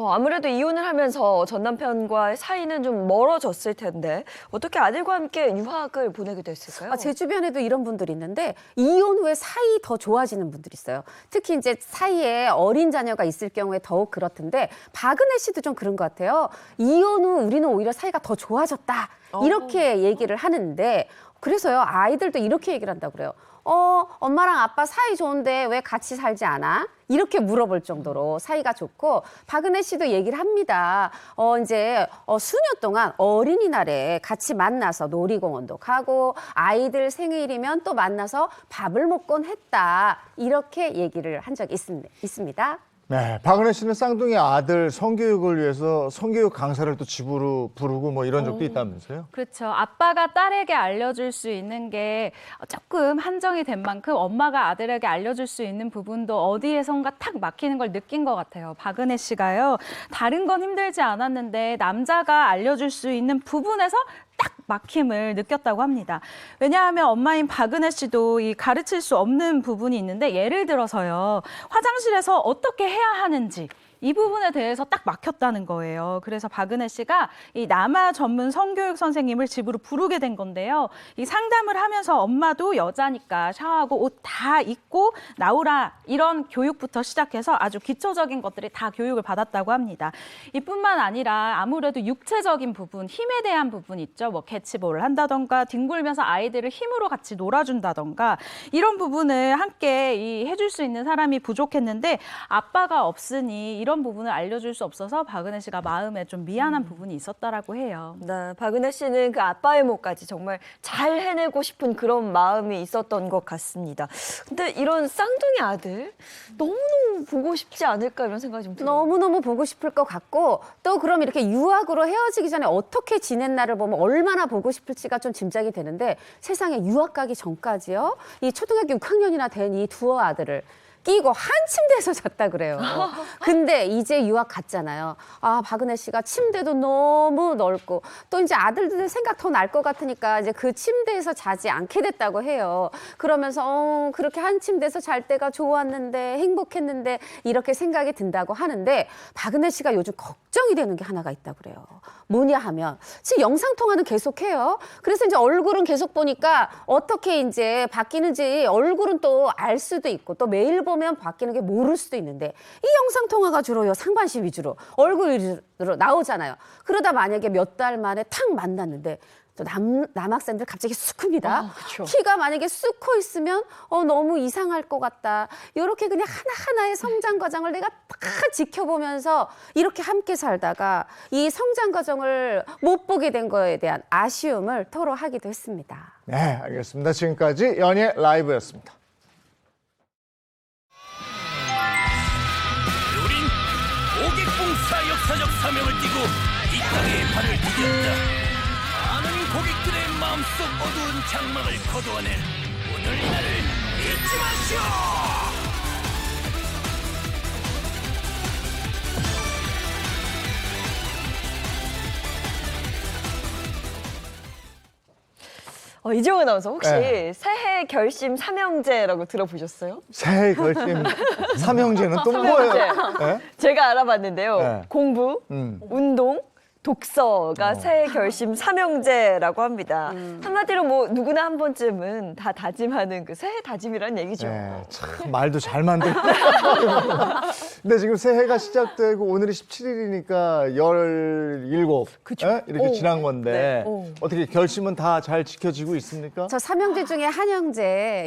아무래도 이혼을 하면서 전 남편과의 사이는 좀 멀어졌을 텐데 어떻게 아들과 함께 유학을 보내게 됐을까요? 제 주변에도 이런 분들이 있는데 이혼 후에 사이 더 좋아지는 분들이 있어요. 특히 이제 사이에 어린 자녀가 있을 경우에 더욱 그렇던데 박은혜 씨도 좀 그런 것 같아요. 이혼 후 우리는 오히려 사이가 더 좋아졌다 이렇게 얘기를 하는데 그래서요 아이들도 이렇게 얘기를 한다고 그래요. 엄마랑 아빠 사이 좋은데 왜 같이 살지 않아? 이렇게 물어볼 정도로 사이가 좋고 박은혜 씨도 얘기를 합니다. 이제 수년 동안 어린이날에 같이 만나서 놀이공원도 가고 아이들 생일이면 또 만나서 밥을 먹곤 했다. 이렇게 얘기를 한 적이 있습니다. 네, 박은혜 씨는 쌍둥이 아들 성교육을 위해서 성교육 강사를 또 집으로 부르고 뭐 이런 적도 있다면서요? 그렇죠. 아빠가 딸에게 알려줄 수 있는 게 조금 한정이 된 만큼 엄마가 아들에게 알려줄 수 있는 부분도 어디에선가 탁 막히는 걸 느낀 것 같아요. 박은혜 씨가요. 다른 건 힘들지 않았는데 남자가 알려줄 수 있는 부분에서 딱 막힘을 느꼈다고 합니다. 왜냐하면 엄마인 박은혜 씨도 이 가르칠 수 없는 부분이 있는데 예를 들어서요. 화장실에서 어떻게 해야 하는지 이 부분에 대해서 딱 막혔다는 거예요. 그래서 박은혜 씨가 이 남아 전문 성교육 선생님을 집으로 부르게 된 건데요. 이 상담을 하면서 엄마도 여자니까 샤워하고 옷 다 입고 나오라 이런 교육부터 시작해서 아주 기초적인 것들이 다 교육을 받았다고 합니다. 이뿐만 아니라 아무래도 육체적인 부분, 힘에 대한 부분 있죠. 뭐 캐치볼을 한다던가 뒹굴면서 아이들을 힘으로 같이 놀아준다던가 이런 부분을 함께 해줄 수 있는 사람이 부족했는데 아빠가 없으니 이런 부분을 알려줄 수 없어서 박은혜 씨가 마음에 좀 미안한 부분이 있었다라고 해요. 네, 박은혜 씨는 그 아빠의 몫까지 정말 잘 해내고 싶은 그런 마음이 있었던 것 같습니다. 근데 이런 쌍둥이 아들 너무너무 보고 싶지 않을까 이런 생각이 좀 들어요. 너무너무 보고 싶을 것 같고 또 그럼 이렇게 유학으로 헤어지기 전에 어떻게 지냈나를 보면 얼마나 보고 싶을지가 좀 짐작이 되는데 세상에 유학 가기 전까지요. 이 초등학교 6학년이나 된 이 두 아들을 끼고 한 침대에서 잤다 그래요. 근데 이제 유학 갔잖아요. 박은혜 씨가 침대도 너무 넓고 또 이제 아들들 생각 더 날 것 같으니까 이제 그 침대에서 자지 않게 됐다고 해요. 그러면서 그렇게 한 침대에서 잘 때가 좋았는데 행복했는데 이렇게 생각이 든다고 하는데 박은혜 씨가 요즘 걱정이 되는 게 하나가 있다고 그래요. 뭐냐 하면 지금 영상통화는 계속해요. 그래서 이제 얼굴은 계속 보니까 어떻게 이제 바뀌는지 얼굴은 또 알 수도 있고 또 매일 보면 바뀌는 게 모를 수도 있는데 이 영상통화가 주로요 상반신 위주로 얼굴 위주로 나오잖아요. 그러다 만약에 몇 달 만에 탁 만났는데 또 남학생들 갑자기 쑥 큽니다. 키가 만약에 쑥 커 있으면 너무 이상할 것 같다. 이렇게 그냥 하나하나의 성장 과정을 내가 다 지켜보면서 이렇게 함께 살다가 이 성장 과정을 못 보게 된 거에 대한 아쉬움을 토로하기도 했습니다. 네, 알겠습니다. 지금까지 연예 라이브였습니다. 역사적 사명을 띠고 이 땅에 발을 디뎠다. 많은 고객들의 마음속 어두운 장막을 거두어낸 오늘 이날을 잊지 마시오. 이재용 아나운서 혹시 네. 새해 결심 삼형제라고 들어보셨어요? 새해 결심 삼형제는 또 뭐예요? 네? 제가 알아봤는데요. 네. 공부, 운동, 독서가 새해 결심 삼형제라고 합니다. 한마디로 뭐 누구나 한 번쯤은 다 다짐하는 그 새해 다짐이란 얘기죠. 네, 참 말도 잘 만들고. 근데 지금 새해가 시작되고 오늘이 17일이니까 17 그쵸. 예? 이렇게 오. 지난 건데 네. 오. 어떻게 결심은 다 잘 지켜지고 있습니까? 저 삼형제 중에 한 형제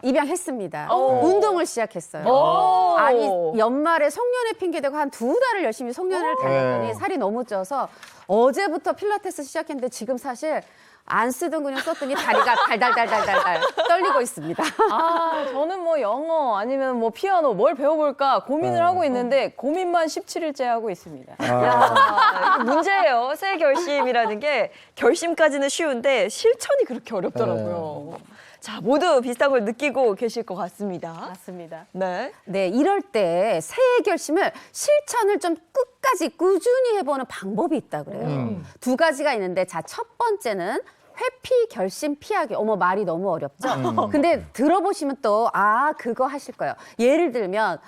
입양했습니다. 운동을 시작했어요. 오. 아니 연말에 송년회 핑계대고 한 2달을 열심히 송년회를 다녔더니 네. 살이 너무 쪄서 어제부터 필라테스 시작했는데 지금 사실 안 쓰던 근육 썼더니 다리가 달달달달달달 떨리고 있습니다. 아, 저는 뭐 영어 아니면 뭐 피아노 뭘 배워볼까 고민을 하고 있는데 고민만 17일째 하고 있습니다. 야, 이게 문제예요. 새해 결심이라는 게 결심까지는 쉬운데 실천이 그렇게 어렵더라고요. 자, 모두 비슷한 걸 느끼고 계실 것 같습니다. 맞습니다. 네. 네, 이럴 때 새해 결심을 실천을 좀 끝까지 꾸준히 해보는 방법이 있다 그래요. 두 가지가 있는데, 자, 첫 번째는 회피, 결심, 피하기. 어머, 말이 너무 어렵죠? 근데 들어보시면 또, 그거 하실 거예요. 예를 들면,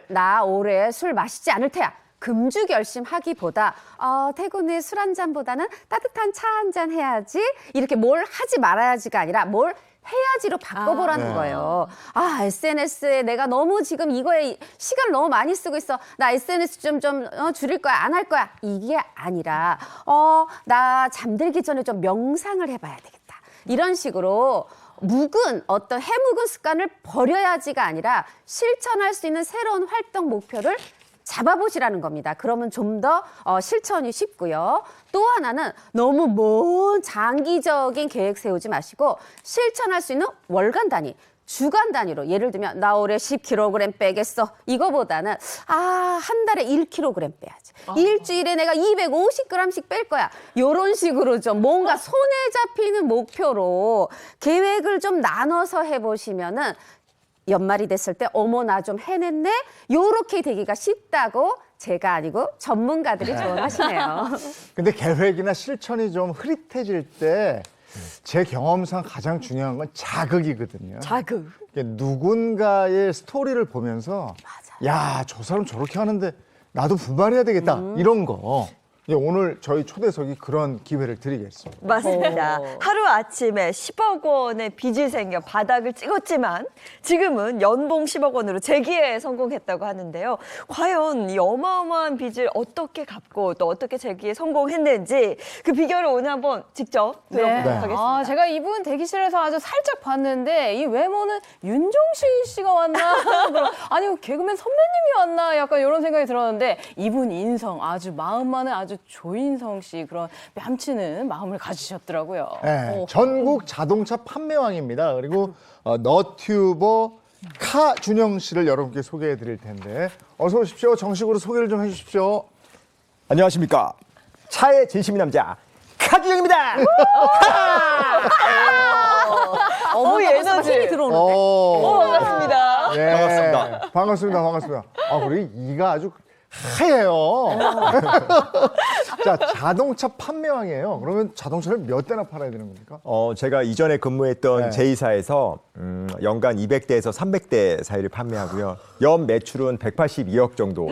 나 올해 술 마시지 않을 테야. 금주 결심하기보다 퇴근 후에 술 한 잔보다는 따뜻한 차 한 잔 해야지. 이렇게 뭘 하지 말아야지가 아니라 뭘 해야지로 바꿔보라는 거예요. SNS에 내가 너무 지금 이거에 시간을 너무 많이 쓰고 있어. 나 SNS 좀 줄일 거야. 안 할 거야. 이게 아니라 나 잠들기 전에 좀 명상을 해봐야 되겠다. 이런 식으로 묵은 어떤 해묵은 습관을 버려야지가 아니라 실천할 수 있는 새로운 활동 목표를 잡아보시라는 겁니다. 그러면 좀 더 실천이 쉽고요. 또 하나는 너무 먼 장기적인 계획 세우지 마시고 실천할 수 있는 월간 단위, 주간 단위로 예를 들면 나 올해 10kg 빼겠어. 이거보다는 한 달에 1kg 빼야지. 일주일에 내가 250g씩 뺄 거야. 이런 식으로 좀 뭔가 손에 잡히는 목표로 계획을 좀 나눠서 해보시면은 연말이 됐을 때 어머 나 좀 해냈네 요렇게 되기가 쉽다고 제가 아니고 전문가들이 조언하시네요. 근데 계획이나 실천이 좀 흐릿해질 때 제 경험상 가장 중요한 건 자극이거든요. 자극. 이게 누군가의 스토리를 보면서 야, 저 사람 저렇게 하는데 나도 분발해야 되겠다. 이런 거. 오늘 저희 초대석이 그런 기회를 드리겠습니다. 맞습니다. 하루아침에 10억 원의 빚이 생겨 바닥을 찍었지만 지금은 연봉 10억 원으로 재기에 성공했다고 하는데요. 과연 이 어마어마한 빚을 어떻게 갚고 또 어떻게 재기에 성공했는지 그 비결을 오늘 한번 직접 들어보도록 네. 하겠습니다. 제가 이분 대기실에서 아주 살짝 봤는데 이 외모는 윤종신 씨가 왔나? 아니 개그맨 선배님이 왔나? 약간 이런 생각이 들었는데 이분 인성 아주 마음만은 아주 조인성 씨 그런 뺨치는 마음을 가지셨더라고요. 네, 전국 자동차 판매왕입니다. 그리고 너튜버 카준영 씨를 여러분께 소개해 드릴 텐데 어서 오십시오. 정식으로 소개를 좀 해주십시오. 안녕하십니까. 차의 진심인 남자 카준영입니다. 에너지 들어오는데. 반갑습니다. 예, 반갑습니다. 반갑습니다. 반갑습니다. 그리고 이가 아주 하얘요. 자, 자동차 판매왕이에요. 그러면 자동차를 몇 대나 팔아야 되는 겁니까? 제가 이전에 근무했던 네. 제이사에서 연간 200대에서 300대 사이를 판매하고요. 연 매출은 182억 정도.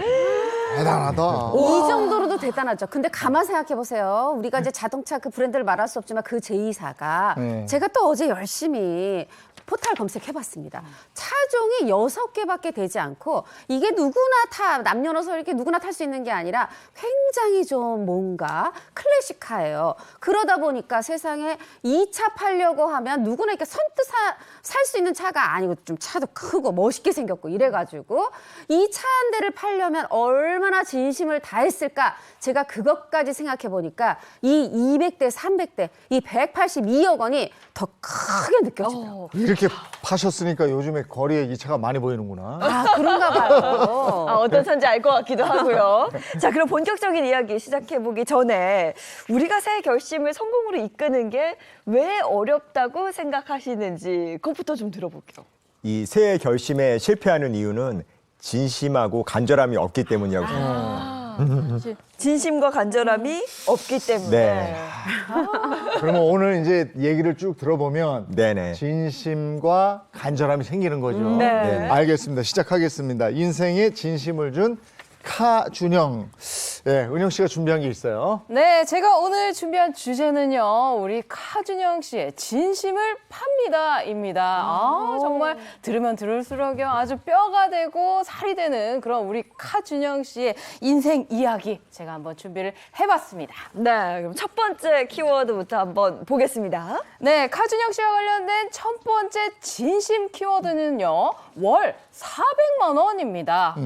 대단하다. 이 정도로도 대단하죠. 근데 가만 생각해 보세요. 우리가 이제 자동차 그 브랜드를 말할 수 없지만 그 제이사가 네. 제가 또 어제 열심히 포탈 검색해봤습니다. 차종이 6개밖에 되지 않고 이게 누구나 남녀노소 이렇게 누구나 탈 수 있는 게 아니라 굉장히 좀 뭔가 클래식카예요. 그러다 보니까 세상에 이 차 팔려고 하면 누구나 이렇게 선뜻 살 수 있는 차가 아니고 좀 차도 크고 멋있게 생겼고 이래가지고 이 차 한 대를 팔려면 얼마나 진심을 다했을까 제가 그것까지 생각해 보니까 이 200대, 300대, 이 182억 원이 더 크게 느껴지더라고요. 이렇게 이렇게 파셨으니까 요즘에 거리에 이 차가 많이 보이는구나. 아, 그런가 봐요. 어떤 차인지 알 것 같기도 하고요. 자, 그럼 본격적인 이야기 시작해보기 전에 우리가 새 결심을 성공으로 이끄는 게 왜 어렵다고 생각하시는지 그것부터 좀 들어볼게요. 이 새해 결심에 실패하는 이유는 진심하고 간절함이 없기 때문이라고 생각합니다. 진심과 간절함이 없기 때문에. 네. 그러면 오늘 이제 얘기를 쭉 들어보면 네네. 진심과 간절함이 생기는 거죠. 네. 알겠습니다. 시작하겠습니다. 인생에 진심을 준 카준영. 네, 은영 씨가 준비한 게 있어요. 네, 제가 오늘 준비한 주제는요, 우리 카준영 씨의 진심을 팝니다입니다. 아, 정말 들으면 들을수록요, 아주 뼈가 되고 살이 되는 그런 우리 카준영 씨의 인생 이야기 제가 한번 준비를 해봤습니다. 네, 그럼 첫 번째 키워드부터 한번 보겠습니다. 네, 카준영 씨와 관련된 첫 번째 진심 키워드는요, 월 400만 원입니다.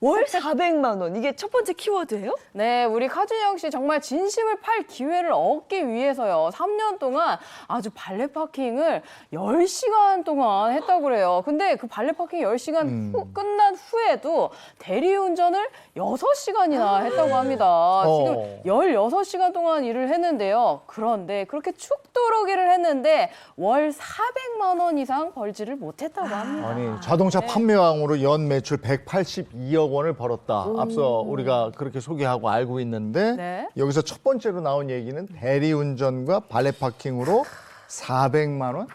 월 400만 원. 이게 첫 번째 키워드예요? 네, 우리 카준영 씨 정말 진심을 팔 기회를 얻기 위해서요. 3년 동안 아주 발레 파킹을 10시간 동안 했다고 그래요. 근데 그 발레 파킹 10시간 끝난 후에도 대리운전을 6시간이나 했다고 합니다. 지금 16시간 동안 일을 했는데요. 그런데 그렇게 죽도록 일을 했는데 월 400만 원 이상 벌지를 못했다고 합니다. 아니, 자동차 판매왕으로 연 매출 182억 원을 벌었다. 앞서 우리가 그렇게 소개하고 알고 있는데 네. 여기서 첫 번째로 나온 얘기는 대리운전과 발레 파킹으로 400만 원?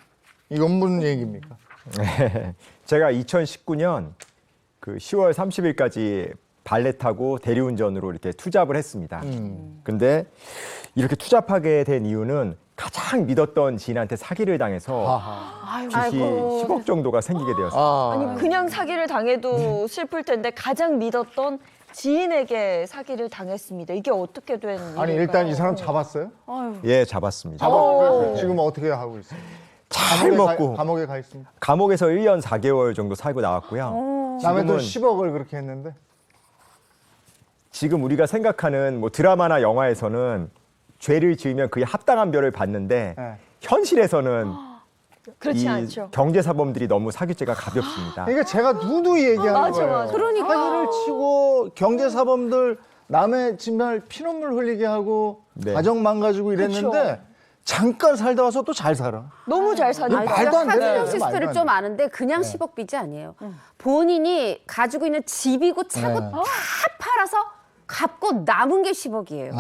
이건 무슨 얘기입니까? 제가 2019년 그 10월 30일까지 발레 타고 대리운전으로 이렇게 투잡을 했습니다. 근데 이렇게 투잡하게 된 이유는 가장 믿었던 지인한테 사기를 당해서 빚이 10억 정도가 생기게 되었습니다. 아니, 그냥 사기를 당해도 슬플 텐데 가장 믿었던 지인에게 사기를 당했습니다. 이게 어떻게 된 일일까요? 아니, 일단 이 사람 잡았어요? 예, 잡았습니다. 지금 어떻게 하고 있어요? 잘 먹고 감옥에 가 있습니다. 감옥에서 1년 4개월 정도 살고 나왔고요. 남의 돈 지금은 10억을 그렇게 했는데. 지금 우리가 생각하는 뭐 드라마나 영화에서는 죄를 지으면 그에 합당한 벌을 받는데 네. 현실에서는 그렇지 이 않죠. 경제사범들이 너무 사기죄가 가볍습니다. 그러니까 제가 누누이 얘기하는 맞아, 거예요. 맞아. 그러니까. 사기를 치고 경제사범들 남의 정말 피눈물 흘리게 하고 네. 가정 망가지고 이랬는데 그쵸. 잠깐 살다 와서 또 잘 살아. 너무 잘 사는 아니, 말도 안 되네. 카준영 씨 말도 스토리를 안 좀 돼. 아는데 그냥 10억 빚이 아니에요. 본인이 가지고 있는 집이고 차고 네. 다 팔아서 갚고 남은 게 10억이에요.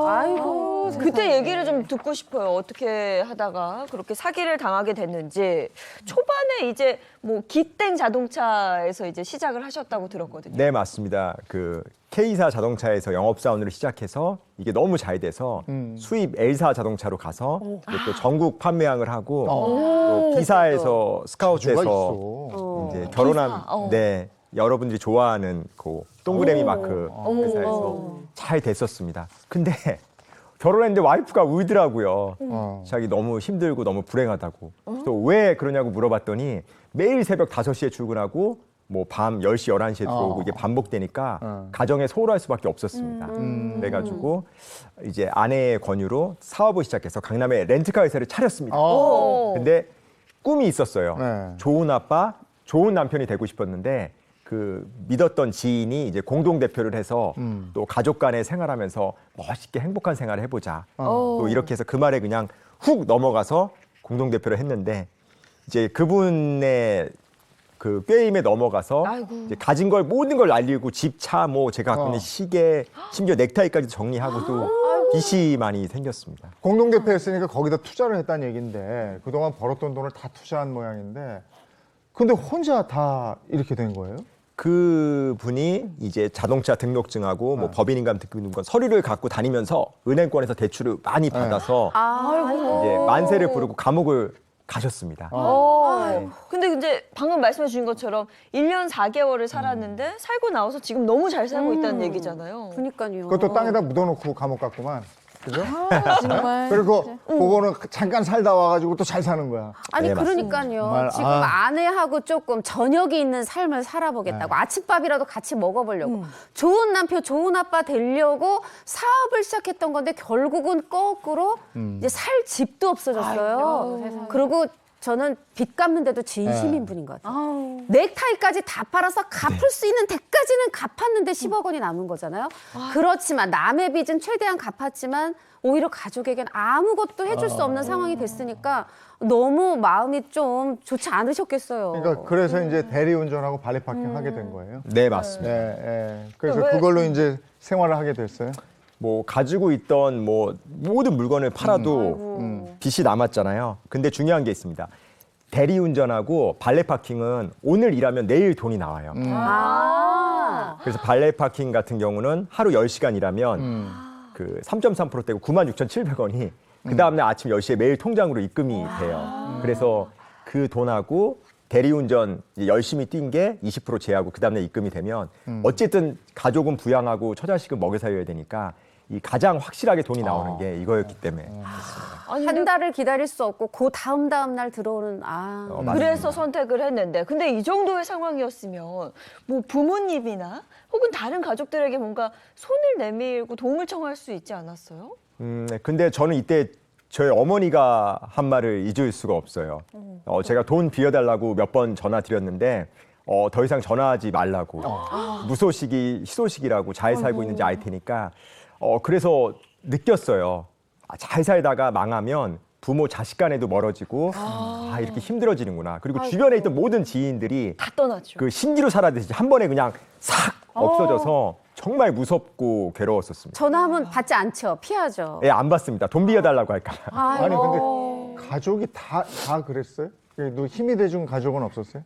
아이고. 그때 얘기를 좀 듣고 싶어요. 어떻게 하다가 그렇게 사기를 당하게 됐는지. 초반에 이제 뭐 기땡 자동차에서 이제 시작을 하셨다고 들었거든요. 네, 맞습니다. 그 K사 자동차에서 영업사원으로 시작해서 이게 너무 잘 돼서 수입 L사 자동차로 가서 이제 또 전국 판매왕을 하고 또 기사에서 스카우트해서 있어. 이제 결혼한 기사, 어. 네 여러분들이 좋아하는 그 동그라미 마크 회사에서 잘 됐었습니다. 근데 결혼했는데 와이프가 울더라고요. 자기 너무 힘들고 너무 불행하다고. 또 왜 그러냐고 물어봤더니 매일 새벽 5시에 출근하고 뭐 밤 10시, 11시에 들어오고 이게 반복되니까 가정에 소홀할 수밖에 없었습니다. 그래가지고 이제 아내의 권유로 사업을 시작해서 강남에 렌트카 회사를 차렸습니다. 근데 꿈이 있었어요. 네. 좋은 아빠, 좋은 남편이 되고 싶었는데 그 믿었던 지인이 이제 공동 대표를 해서 또 가족 간에 생활하면서 멋있게 행복한 생활을 해보자. 또 이렇게 해서 그 말에 그냥 훅 넘어가서 공동 대표를 했는데 이제 그분의 그 꾀임에 넘어가서 이제 가진 걸 모든 걸 날리고 집, 차, 뭐 제가 갖고 있는 시계, 심지어 넥타이까지 정리하고 또 빚이 많이 생겼습니다. 공동대표 했으니까 거기다 투자를 했다는 얘기인데 그동안 벌었던 돈을 다 투자한 모양인데 근데 혼자 다 이렇게 된 거예요? 그 분이 이제 자동차 등록증하고 뭐 법인인감 등록증 서류를 갖고 다니면서 은행권에서 대출을 많이 받아서 이제 만세를 부르고 감옥을 가셨습니다. 근데 이제 방금 말씀해 주신 것처럼 1년 4개월을 살았는데 살고 나와서 지금 너무 잘 살고 있다는 얘기잖아요. 그러니까요. 그것도 땅에다 묻어놓고 감옥 갔구만. 그죠? 정말. 그리고 그거는 잠깐 살다 와가지고 또 잘 사는 거야. 아니 네, 그러니까요. 정말, 지금 아내하고 조금 저녁이 있는 삶을 살아보겠다고 아침밥이라도 같이 먹어보려고 좋은 남편, 좋은 아빠 되려고 사업을 시작했던 건데 결국은 거꾸로 이제 살 집도 없어졌어요. 그리고 저는 빚 갚는데도 진심인 네. 분인 것 같아요. 넥타이까지 다 팔아서 갚을 수 있는 데까지는 갚았는데 10억 원이 남은 거잖아요. 그렇지만 남의 빚은 최대한 갚았지만 오히려 가족에겐 아무것도 해줄 수 없는 상황이 됐으니까 너무 마음이 좀 좋지 않으셨겠어요. 그러니까 그래서 이제 대리운전하고 발레 파킹 하게 된 거예요. 네, 맞습니다. 예, 예. 그래서 그걸로 이제 생활을 하게 됐어요. 뭐 가지고 있던 뭐 모든 물건을 팔아도 빚이 남았잖아요. 근데 중요한 게 있습니다. 대리운전하고 발레 파킹은 오늘 일하면 내일 돈이 나와요. 아. 그래서 발레 파킹 같은 경우는 하루 10시간 일하면 그 3.3% 떼고 96,700원이 그 다음날 아침 10시에 매일 통장으로 입금이 돼요. 그래서 그 돈하고 대리운전 이제 열심히 뛴 게 20% 제하고 그 다음날 입금이 되면 어쨌든 가족은 부양하고 처자식은 먹여 살려야 되니까 이 가장 확실하게 돈이 나오는 게 이거였기 때문에 한 달을 기다릴 수 없고 그 다음 날 들어오는 맞습니다. 그래서 선택을 했는데 근데 이 정도의 상황이었으면 뭐 부모님이나 혹은 다른 가족들에게 뭔가 손을 내밀고 도움을 청할 수 있지 않았어요? 근데 저는 이때 저희 어머니가 한 말을 잊을 수가 없어요. 제가 돈 빌려달라고 몇 번 전화 드렸는데 더 이상 전화하지 말라고 무소식이 희소식이라고 잘 살고 있는지 알 테니까 그래서 느꼈어요. 잘 살다가 망하면 부모 자식 간에도 멀어지고 이렇게 힘들어지는구나. 그리고 주변에 있던 모든 지인들이 다 떠났죠. 그 신기루 사라듯이 한 번에 그냥 싹 없어져서 정말 무섭고 괴로웠었습니다. 전화하면 받지 않죠. 피하죠. 예, 안 받습니다. 돈 빌려달라고 할까 봐. 아니 근데 가족이 다 그랬어요? 너 힘이 돼준 가족은 없었어요?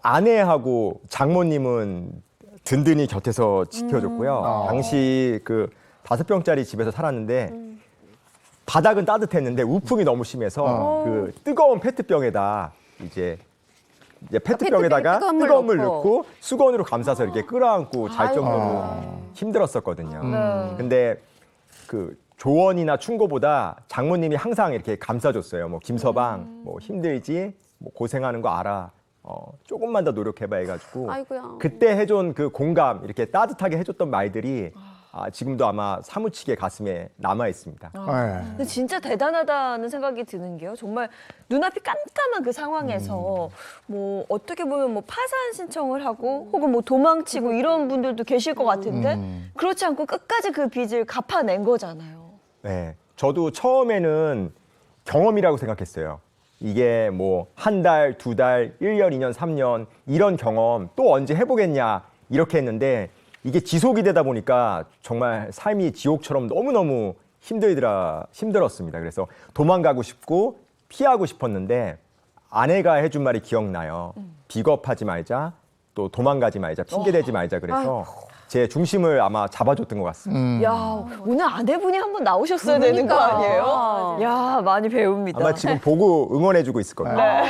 아내하고 장모님은 든든히 곁에서 지켜줬고요. 당시 그 5평짜리 집에서 살았는데 바닥은 따뜻했는데 우풍이 너무 심해서 그 뜨거운 페트병에다 이제 페트병에다가 뜨거운 물 뜨거운 물 넣고. 넣고 수건으로 감싸서 이렇게 끌어안고 잘 정도로 힘들었었거든요. 근데 그 조언이나 충고보다 장모님이 항상 이렇게 감싸줬어요. 뭐 김서방, 뭐 힘들지, 뭐 고생하는 거 알아. 조금만 더 노력해봐 해가지고 아이고야. 그때 해준 그 공감 이렇게 따뜻하게 해줬던 말들이 지금도 아마 사무치게 가슴에 남아 있습니다. 예. 근데 진짜 대단하다는 생각이 드는 게요. 정말 눈앞이 깜깜한 그 상황에서 뭐 어떻게 보면 뭐 파산 신청을 하고 혹은 뭐 도망치고 이런 분들도 계실 것 같은데 그렇지 않고 끝까지 그 빚을 갚아낸 거잖아요. 네, 저도 처음에는 경험이라고 생각했어요. 이게 뭐 한 달, 2달, 1년, 2년, 3년 이런 경험 또 언제 해보겠냐 이렇게 했는데 이게 지속이 되다 보니까 정말 삶이 지옥처럼 너무너무 힘들었습니다. 그래서 도망가고 싶고 피하고 싶었는데 아내가 해준 말이 기억나요. 비겁하지 말자, 또 도망가지 말자, 핑계대지 말자 그래서 제 중심을 아마 잡아줬던 것 같습니다. 야, 오늘 아내분이 한번 나오셨어야 되는 거 아니에요? 야, 많이 배웁니다. 아마 지금 보고 응원해주고 있을 겁니다.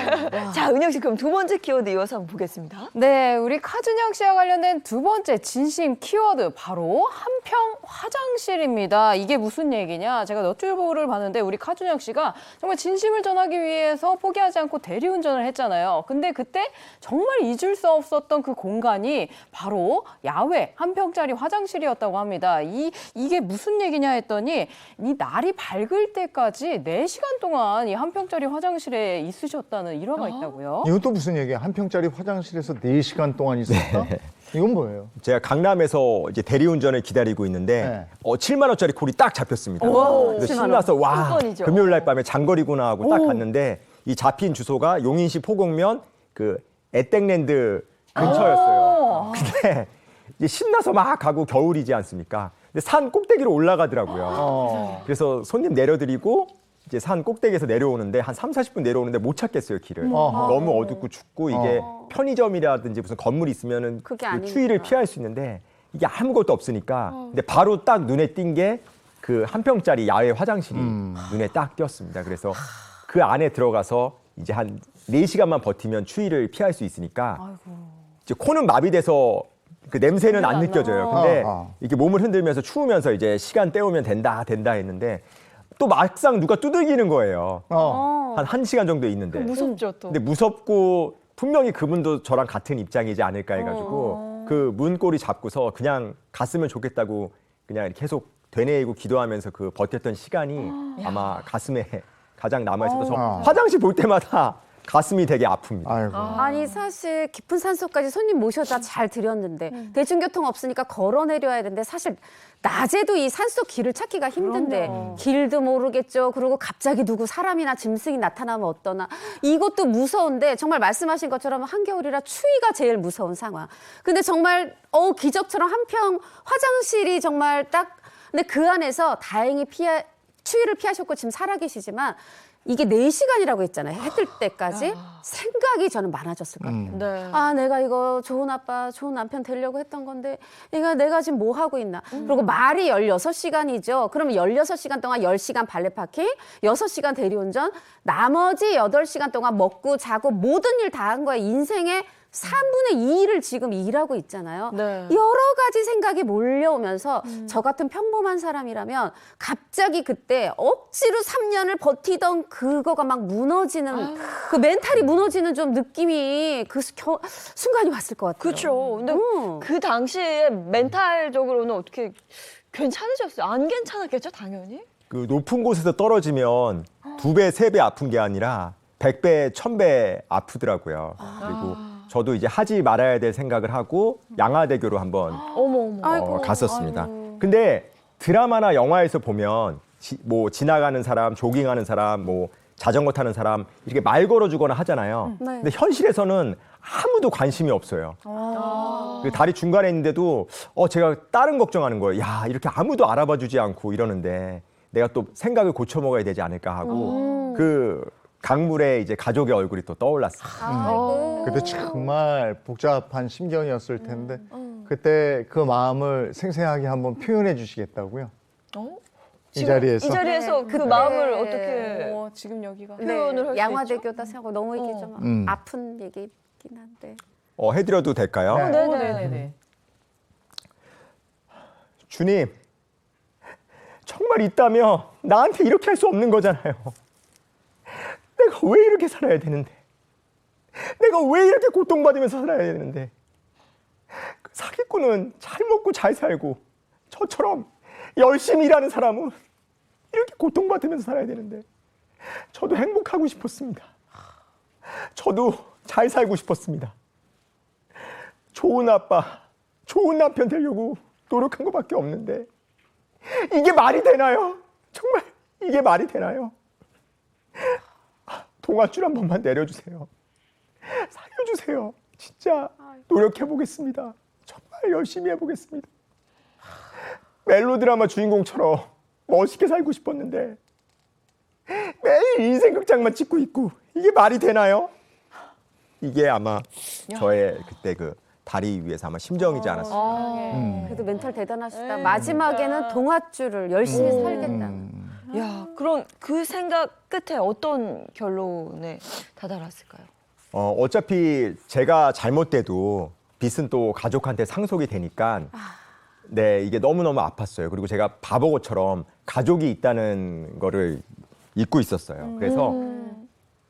자, 은영 씨 그럼 두 번째 키워드 이어서 한번 보겠습니다. 네, 우리 카준영 씨와 관련된 두 번째 진심 키워드 바로 한평 화장실입니다. 이게 무슨 얘기냐? 제가 너튜브를 봤는데 우리 카준영 씨가 정말 진심을 전하기 위해서 포기하지 않고 대리운전을 했잖아요. 근데 그때 정말 잊을 수 없었던 그 공간이 바로 야외 한 평짜리 화장실이었다고 합니다. 이게 무슨 얘기냐 했더니 이 날이 밝을 때까지 4시간 동안 이 한 평짜리 화장실에 있으셨다는 일화가 있다고요. 이건 또 무슨 얘기야? 한 평짜리 화장실에서 4시간 동안 있었다? 이건 뭐예요? 제가 강남에서 이제 대리운전을 기다리고 있는데 7만 원짜리 콜이 딱 잡혔습니다. 그래서 신나서 와 상권이죠. 금요일 날 밤에 장거리구나 하고 딱 갔는데 이 잡힌 주소가 용인시 포곡면 그 애땡랜드 근처였어요. 근데 이제 신나서 막 가고 겨울이지 않습니까? 근데 산 꼭대기로 올라가더라고요. 그래서 손님 내려드리고 이제 산 꼭대기에서 내려오는데 한 3-40분 내려오는데 못 찾겠어요, 길을. 너무 어둡고 춥고 이게 편의점이라든지 무슨 건물이 있으면은 그게 그 아니니까. 추위를 피할 수 있는데 이게 아무것도 없으니까 근데 바로 딱 눈에 띈 게 그 한 평짜리 야외 화장실이 눈에 딱 띄었습니다. 그래서 그 안에 들어가서 이제 한 4시간만 버티면 추위를 피할 수 있으니까 이제 코는 마비돼서 그 냄새는 안 느껴져요. 근데 이렇게 몸을 흔들면서 추우면서 이제 시간 때우면 된다 했는데 또 막상 누가 두들기는 거예요. 한 1시간 정도 있는데. 무섭죠, 또. 근데 무섭고 분명히 그분도 저랑 같은 입장이지 않을까 해가지고 그 문고리 잡고서 그냥 갔으면 좋겠다고 그냥 계속 되뇌이고 기도하면서 그 버텼던 시간이 아마 가슴에 가장 남아있어서 저 어. 화장실 볼 때마다 가슴이 되게 아픕니다. 아이고. 아니 사실 깊은 산속까지 손님 모셔다 잘 드렸는데 대중교통 없으니까 걸어 내려야 되는데 사실 낮에도 이 산속 길을 찾기가 힘든데 길도 모르겠죠. 그리고 갑자기 누구 사람이나 짐승이 나타나면 어떠나 이것도 무서운데 정말 말씀하신 것처럼 한겨울이라 추위가 제일 무서운 상황. 근데 정말 기적처럼 한평 화장실이 정말 딱 근데 그 안에서 다행히 추위를 피하셨고 지금 살아계시지만 이게 4시간이라고 했잖아요. 해 뜰 때까지 생각이 저는 많아졌을 것 같아요. 네. 아, 내가 이거 좋은 아빠, 좋은 남편 되려고 했던 건데 내가 지금 뭐 하고 있나. 그리고 말이 16시간이죠. 그러면 16시간 동안 10시간 발레 파킹, 6시간 대리운전, 나머지 8시간 동안 먹고 자고 모든 일 다 한 거예요. 인생의 3분의 2를 지금 일하고 있잖아요. 네. 여러 가지 생각이 몰려오면서 저 같은 평범한 사람이라면 갑자기 그때 억지로 3년을 버티던 그거가 막 무너지는 그 멘탈이 무너지는 좀 느낌이 그 순간이 왔을 것 같아요. 그렇죠. 근데 그 당시에 멘탈적으로는 어떻게 괜찮으셨어요? 안 괜찮았겠죠, 당연히? 그 높은 곳에서 떨어지면 2배, 3배 아픈 게 아니라 100배, 1000배 아프더라고요. 그리고 저도 이제 하지 말아야 될 생각을 하고 양화대교로 한번 갔었습니다. 근데 드라마나 영화에서 보면 뭐 지나가는 사람, 조깅하는 사람, 뭐 자전거 타는 사람 이렇게 말 걸어주거나 하잖아요. 근데 현실에서는 아무도 관심이 없어요. 그 다리 중간에 있는데도 제가 다른 걱정하는 거예요. 야, 이렇게 아무도 알아봐 주지 않고 이러는데 내가 또 생각을 고쳐 먹어야 되지 않을까 하고 그 강물에 이제 가족의 얼굴이 또 떠올랐어요. 그때 정말 복잡한 심경이었을 텐데 그때 그 마음을 생생하게 한번 표현해 주시겠다고요? 이 자리에서? 이 자리에서 그 마음을 어떻게 지금 여기가. 표현을 할 수 양화대교다 생각하고 너무 이게 좀 아픈 얘기긴 한데. 해드려도 될까요? 네. 네네네. 주님, 정말 있다면 나한테 이렇게 할 수 없는 거잖아요. 내가 왜 이렇게 살아야 되는데? 내가 왜 이렇게 고통받으면서 살아야 되는데? 그 사기꾼은 잘 먹고 잘 살고 저처럼 열심히 일하는 사람은 이렇게 고통받으면서 살아야 되는데 저도 행복하고 싶었습니다. 저도 잘 살고 싶었습니다. 좋은 아빠, 좋은 남편 되려고 노력한 것밖에 없는데 이게 말이 되나요? 정말 이게 말이 되나요? 동아줄 한 번만 내려주세요. 살려주세요. 진짜 노력해보겠습니다. 정말 열심히 해보겠습니다. 멜로드라마 주인공처럼 멋있게 살고 싶었는데 매일 인생 극장만 찍고 있고 이게 말이 되나요? 이게 아마 저의 그때 그 다리 위에서 아마 심정이지 않았을까. 그래도 멘탈 대단하시다. 마지막에는 동아줄을 열심히 살겠다. 야, 그럼 그 생각 끝에 어떤 결론에 다다랐을까요? 어차피 제가 잘못돼도 빚은 또 가족한테 상속이 되니까 네, 이게 너무너무 아팠어요. 그리고 제가 바보처럼 가족이 있다는 거를 잊고 있었어요. 그래서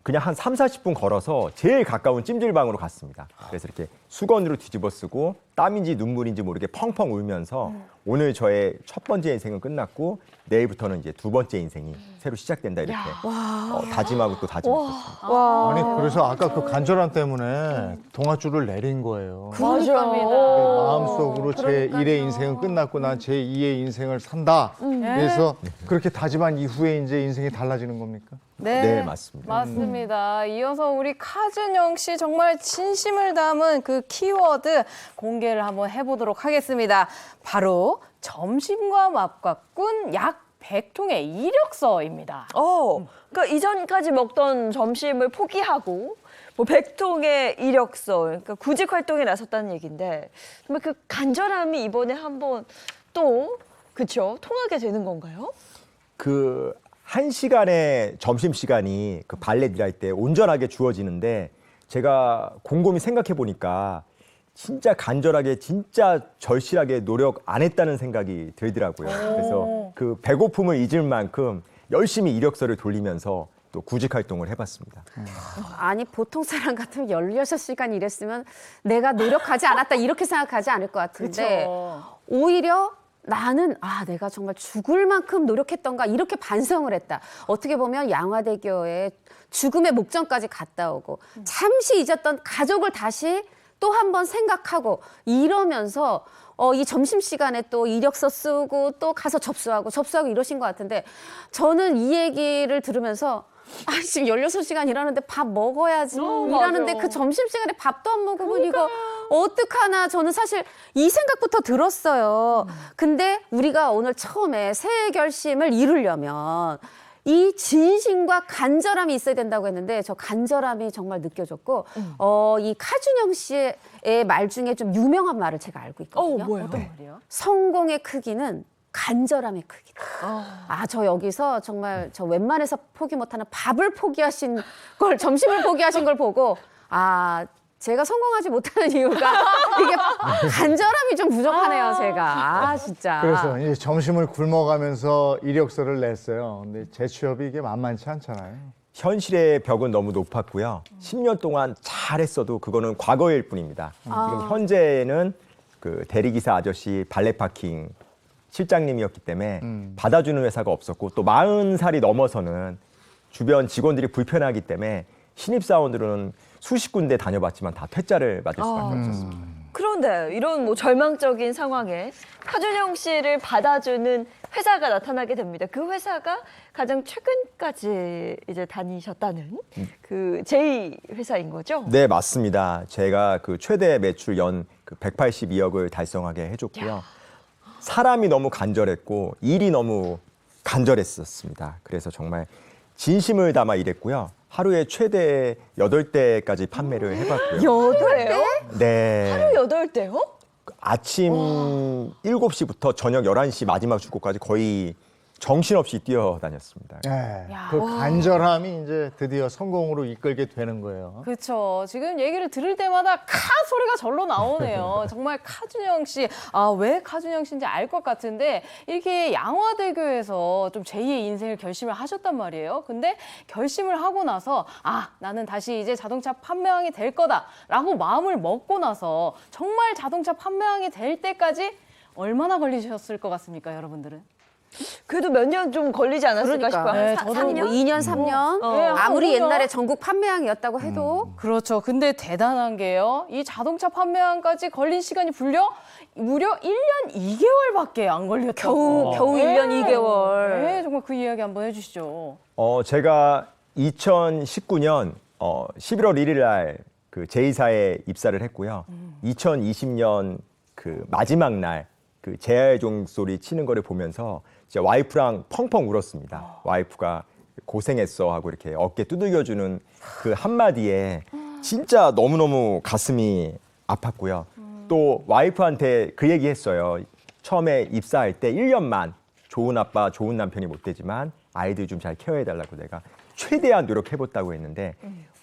그냥 한 3, 40분 걸어서 제일 가까운 찜질방으로 갔습니다. 그래서 이렇게 수건으로 뒤집어 쓰고 땀인지 눈물인지 모르게 펑펑 울면서 오늘 저의 첫 번째 인생은 끝났고 내일부터는 이제 두 번째 인생이 새로 시작된다 이렇게 다짐하고 또 다짐했었습니다. 아니 그래서 아까 그 간절함 때문에 동아줄을 내린 거예요. 맞아요. 마음속으로 제 1의 인생은 끝났고 난 제 2의 인생을 산다. 그래서 그렇게 다짐한 이후에 이제 인생이 달라지는 겁니까? 네, 맞습니다. 맞습니다. 이어서 우리 카준영 씨 정말 진심을 담은 그 키워드 공개를 한번 해보도록 하겠습니다. 바로 점심과 맞바꾼 약 100통의 이력서입니다. 그러니까 이전까지 먹던 점심을 포기하고 뭐 100통의 이력서, 그러니까 구직 활동에 나섰다는 얘기인데 정말 그 간절함이 이번에 한번 또 그렇죠 통하게 되는 건가요? 그 1시간의 점심시간이 그 발레 일할 때 온전하게 주어지는데 제가 곰곰이 생각해 보니까 진짜 간절하게 진짜 절실하게 노력 안 했다는 생각이 들더라고요. 그래서 그 배고픔을 잊을 만큼 열심히 이력서를 돌리면서 또 구직 활동을 해봤습니다. 아니 보통 사람 같으면 16시간 일했으면 내가 노력하지 않았다 이렇게 생각하지 않을 것 같은데 오히려 나는 내가 정말 죽을 만큼 노력했던가 이렇게 반성을 했다. 어떻게 보면 양화대교에 죽음의 목전까지 갔다 오고 잠시 잊었던 가족을 다시 또 한 번 생각하고 이러면서 이 점심시간에 또 이력서 쓰고 또 가서 접수하고 이러신 것 같은데 저는 이 얘기를 들으면서 지금 16시간 일하는데 밥 먹어야지. 일하는데 맞아. 그 점심시간에 밥도 안 먹으면 이거 어떡하나. 저는 사실 이 생각부터 들었어요. 근데 우리가 오늘 처음에 새해 결심을 이루려면 이 진심과 간절함이 있어야 된다고 했는데 저 간절함이 정말 느껴졌고 이 카준영 씨의 말 중에 좀 유명한 말을 제가 알고 있거든요. 뭐예요? 말이요? 성공의 크기는 간절함의 크기다. 저 여기서 정말 저 웬만해서 포기 못하는 밥을 포기하신 걸, 점심을 포기하신 걸 보고 제가 성공하지 못하는 이유가 이게 간절함이 좀 부족하네요, 제가. 진짜. 그래서 이 점심을 굶어가면서 이력서를 냈어요. 근데 재취업이 이게 만만치 않잖아요. 현실의 벽은 너무 높았고요. 10년 동안 잘했어도 그거는 과거일 뿐입니다. 지금 현재는 그 대리기사 아저씨 발레 파킹 실장님이었기 때문에 받아주는 회사가 없었고 또 40살이 넘어서는 주변 직원들이 불편하기 때문에 신입사원들은 수십 군데 다녀봤지만 다 퇴짜를 맞을 수밖에 없었습니다. 그런데 이런 뭐 절망적인 상황에 카준영 씨를 받아주는 회사가 나타나게 됩니다. 그 회사가 가장 최근까지 이제 다니셨다는 그 제2 회사인 거죠? 네, 맞습니다. 제가 그 최대 매출 연 182억을 달성하게 해줬고요. 사람이 너무 간절했고 일이 너무 간절했었습니다. 그래서 정말 진심을 담아 일했고요. 하루에 최대 8대까지 판매를 해봤고요. 8대요? 네. 하루 8대요? 아침 7시부터 저녁 11시 마지막 출고까지 거의 정신없이 뛰어다녔습니다. 네, 그 간절함이 이제 드디어 성공으로 이끌게 되는 거예요. 그렇죠. 지금 얘기를 들을 때마다 소리가 절로 나오네요. 정말 카준영 씨, 왜 카준영 씨인지 알 것 같은데 이렇게 양화대교에서 좀 제2의 인생을 결심을 하셨단 말이에요. 근데 결심을 하고 나서 나는 다시 이제 자동차 판매왕이 될 거다라고 마음을 먹고 나서 정말 자동차 판매왕이 될 때까지 얼마나 걸리셨을 것 같습니까, 여러분들은? 그래도 몇 년 좀 걸리지 않았을까 싶어요. 네, 한 저도 3년? 2년, 3년. 네, 아무리 그럼요. 옛날에 전국 판매왕이었다고 해도 그렇죠. 근데 대단한 게요. 이 자동차 판매왕까지 걸린 시간이 무려 1년 2개월밖에 안 걸렸다고. 겨우 1년 2개월. 네, 정말 그 이야기 한번 해주시죠. 제가 2019년 11월 1일 날 그 제2사에 입사를 했고요. 2020년 그 마지막 날 그 제아의 종소리 치는 거를 보면서 진짜 와이프랑 펑펑 울었습니다. 와이프가 고생했어 하고 이렇게 어깨 두들겨주는 그 한마디에 진짜 너무너무 가슴이 아팠고요. 또 와이프한테 그 얘기 했어요. 처음에 입사할 때 1년만 좋은 아빠, 좋은 남편이 못 되지만 아이들 좀 잘 케어해달라고 내가 최대한 노력해봤다고 했는데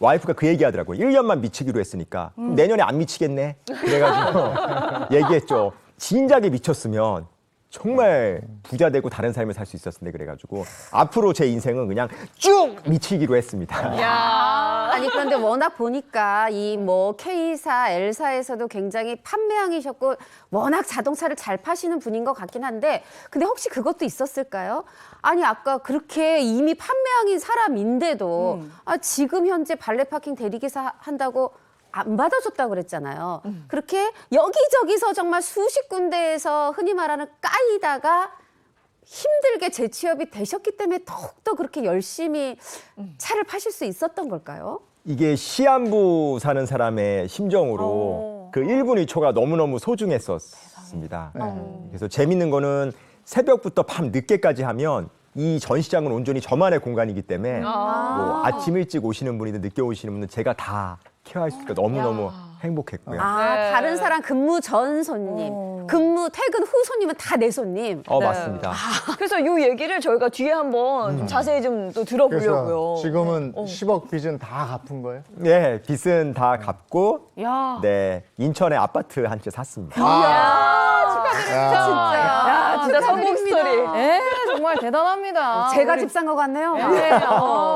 와이프가 그 얘기 하더라고요. 1년만 미치기로 했으니까 내년에 안 미치겠네. 그래가지고 얘기했죠. 진작에 미쳤으면 정말 부자 되고 다른 삶을 살 수 있었을 텐데 그래가지고 앞으로 제 인생은 그냥 쭉 미치기로 했습니다. 아니 그런데 워낙 보니까 이 뭐 K사, L사에서도 굉장히 판매왕이셨고 워낙 자동차를 잘 파시는 분인 것 같긴 한데 근데 혹시 그것도 있었을까요? 아니 아까 그렇게 이미 판매왕인 사람인데도 지금 현재 발레 파킹 대리기사 한다고 안 받아줬다고 그랬잖아요. 그렇게 여기저기서 정말 수십 군데에서 흔히 말하는 까이다가 힘들게 재취업이 되셨기 때문에 더욱더 그렇게 열심히 차를 파실 수 있었던 걸까요? 이게 시한부 사는 사람의 심정으로 그 1분 2초가 너무너무 소중했었습니다. 그래서 재밌는 거는 새벽부터 밤 늦게까지 하면 이 전시장은 온전히 저만의 공간이기 때문에 뭐 아침 일찍 오시는 분이든 늦게 오시는 분은 제가 다 케어할 수 있으니까 너무너무 행복했고요. 다른 사람 근무 전 손님, 근무 퇴근 후 손님은 다 내 손님. 맞습니다. 그래서 이 얘기를 저희가 뒤에 한번 좀 자세히 좀 또 들어보려고요. 그래서 지금은 10억 빚은 다 갚은 거예요? 네, 빚은 다 갚고 야. 네, 인천에 아파트 한 채 샀습니다. 진짜 성공 스토리. 네, 정말 대단합니다. 제가 집 산 것 같네요. 네,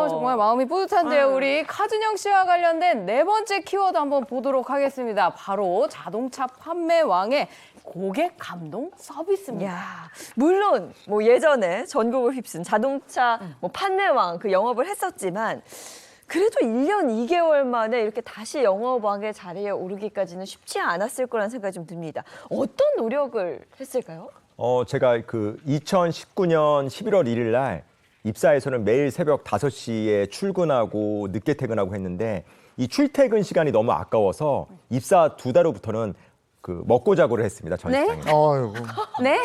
정말 정말 마음이 뿌듯한데요. 우리 카준영 씨와 관련된 네 번째 키워드 한번 보도록 하겠습니다. 바로 자동차 판매 왕의 고객 감동 서비스입니다. 야, 물론 뭐 예전에 전국을 휩쓴 자동차 뭐 판매왕 그 영업을 했었지만 그래도 1년 2개월 만에 이렇게 다시 영업왕의 자리에 오르기까지는 쉽지 않았을 거라는 생각이 좀 듭니다. 어떤 노력을 했을까요? 제가 그 2019년 11월 1일 날 입사해서는 매일 새벽 5시에 출근하고 늦게 퇴근하고 했는데 이 출퇴근 시간이 너무 아까워서 입사 2달 후부터는 그 먹고 자고를 했습니다. 전시장에. 아이고. 네?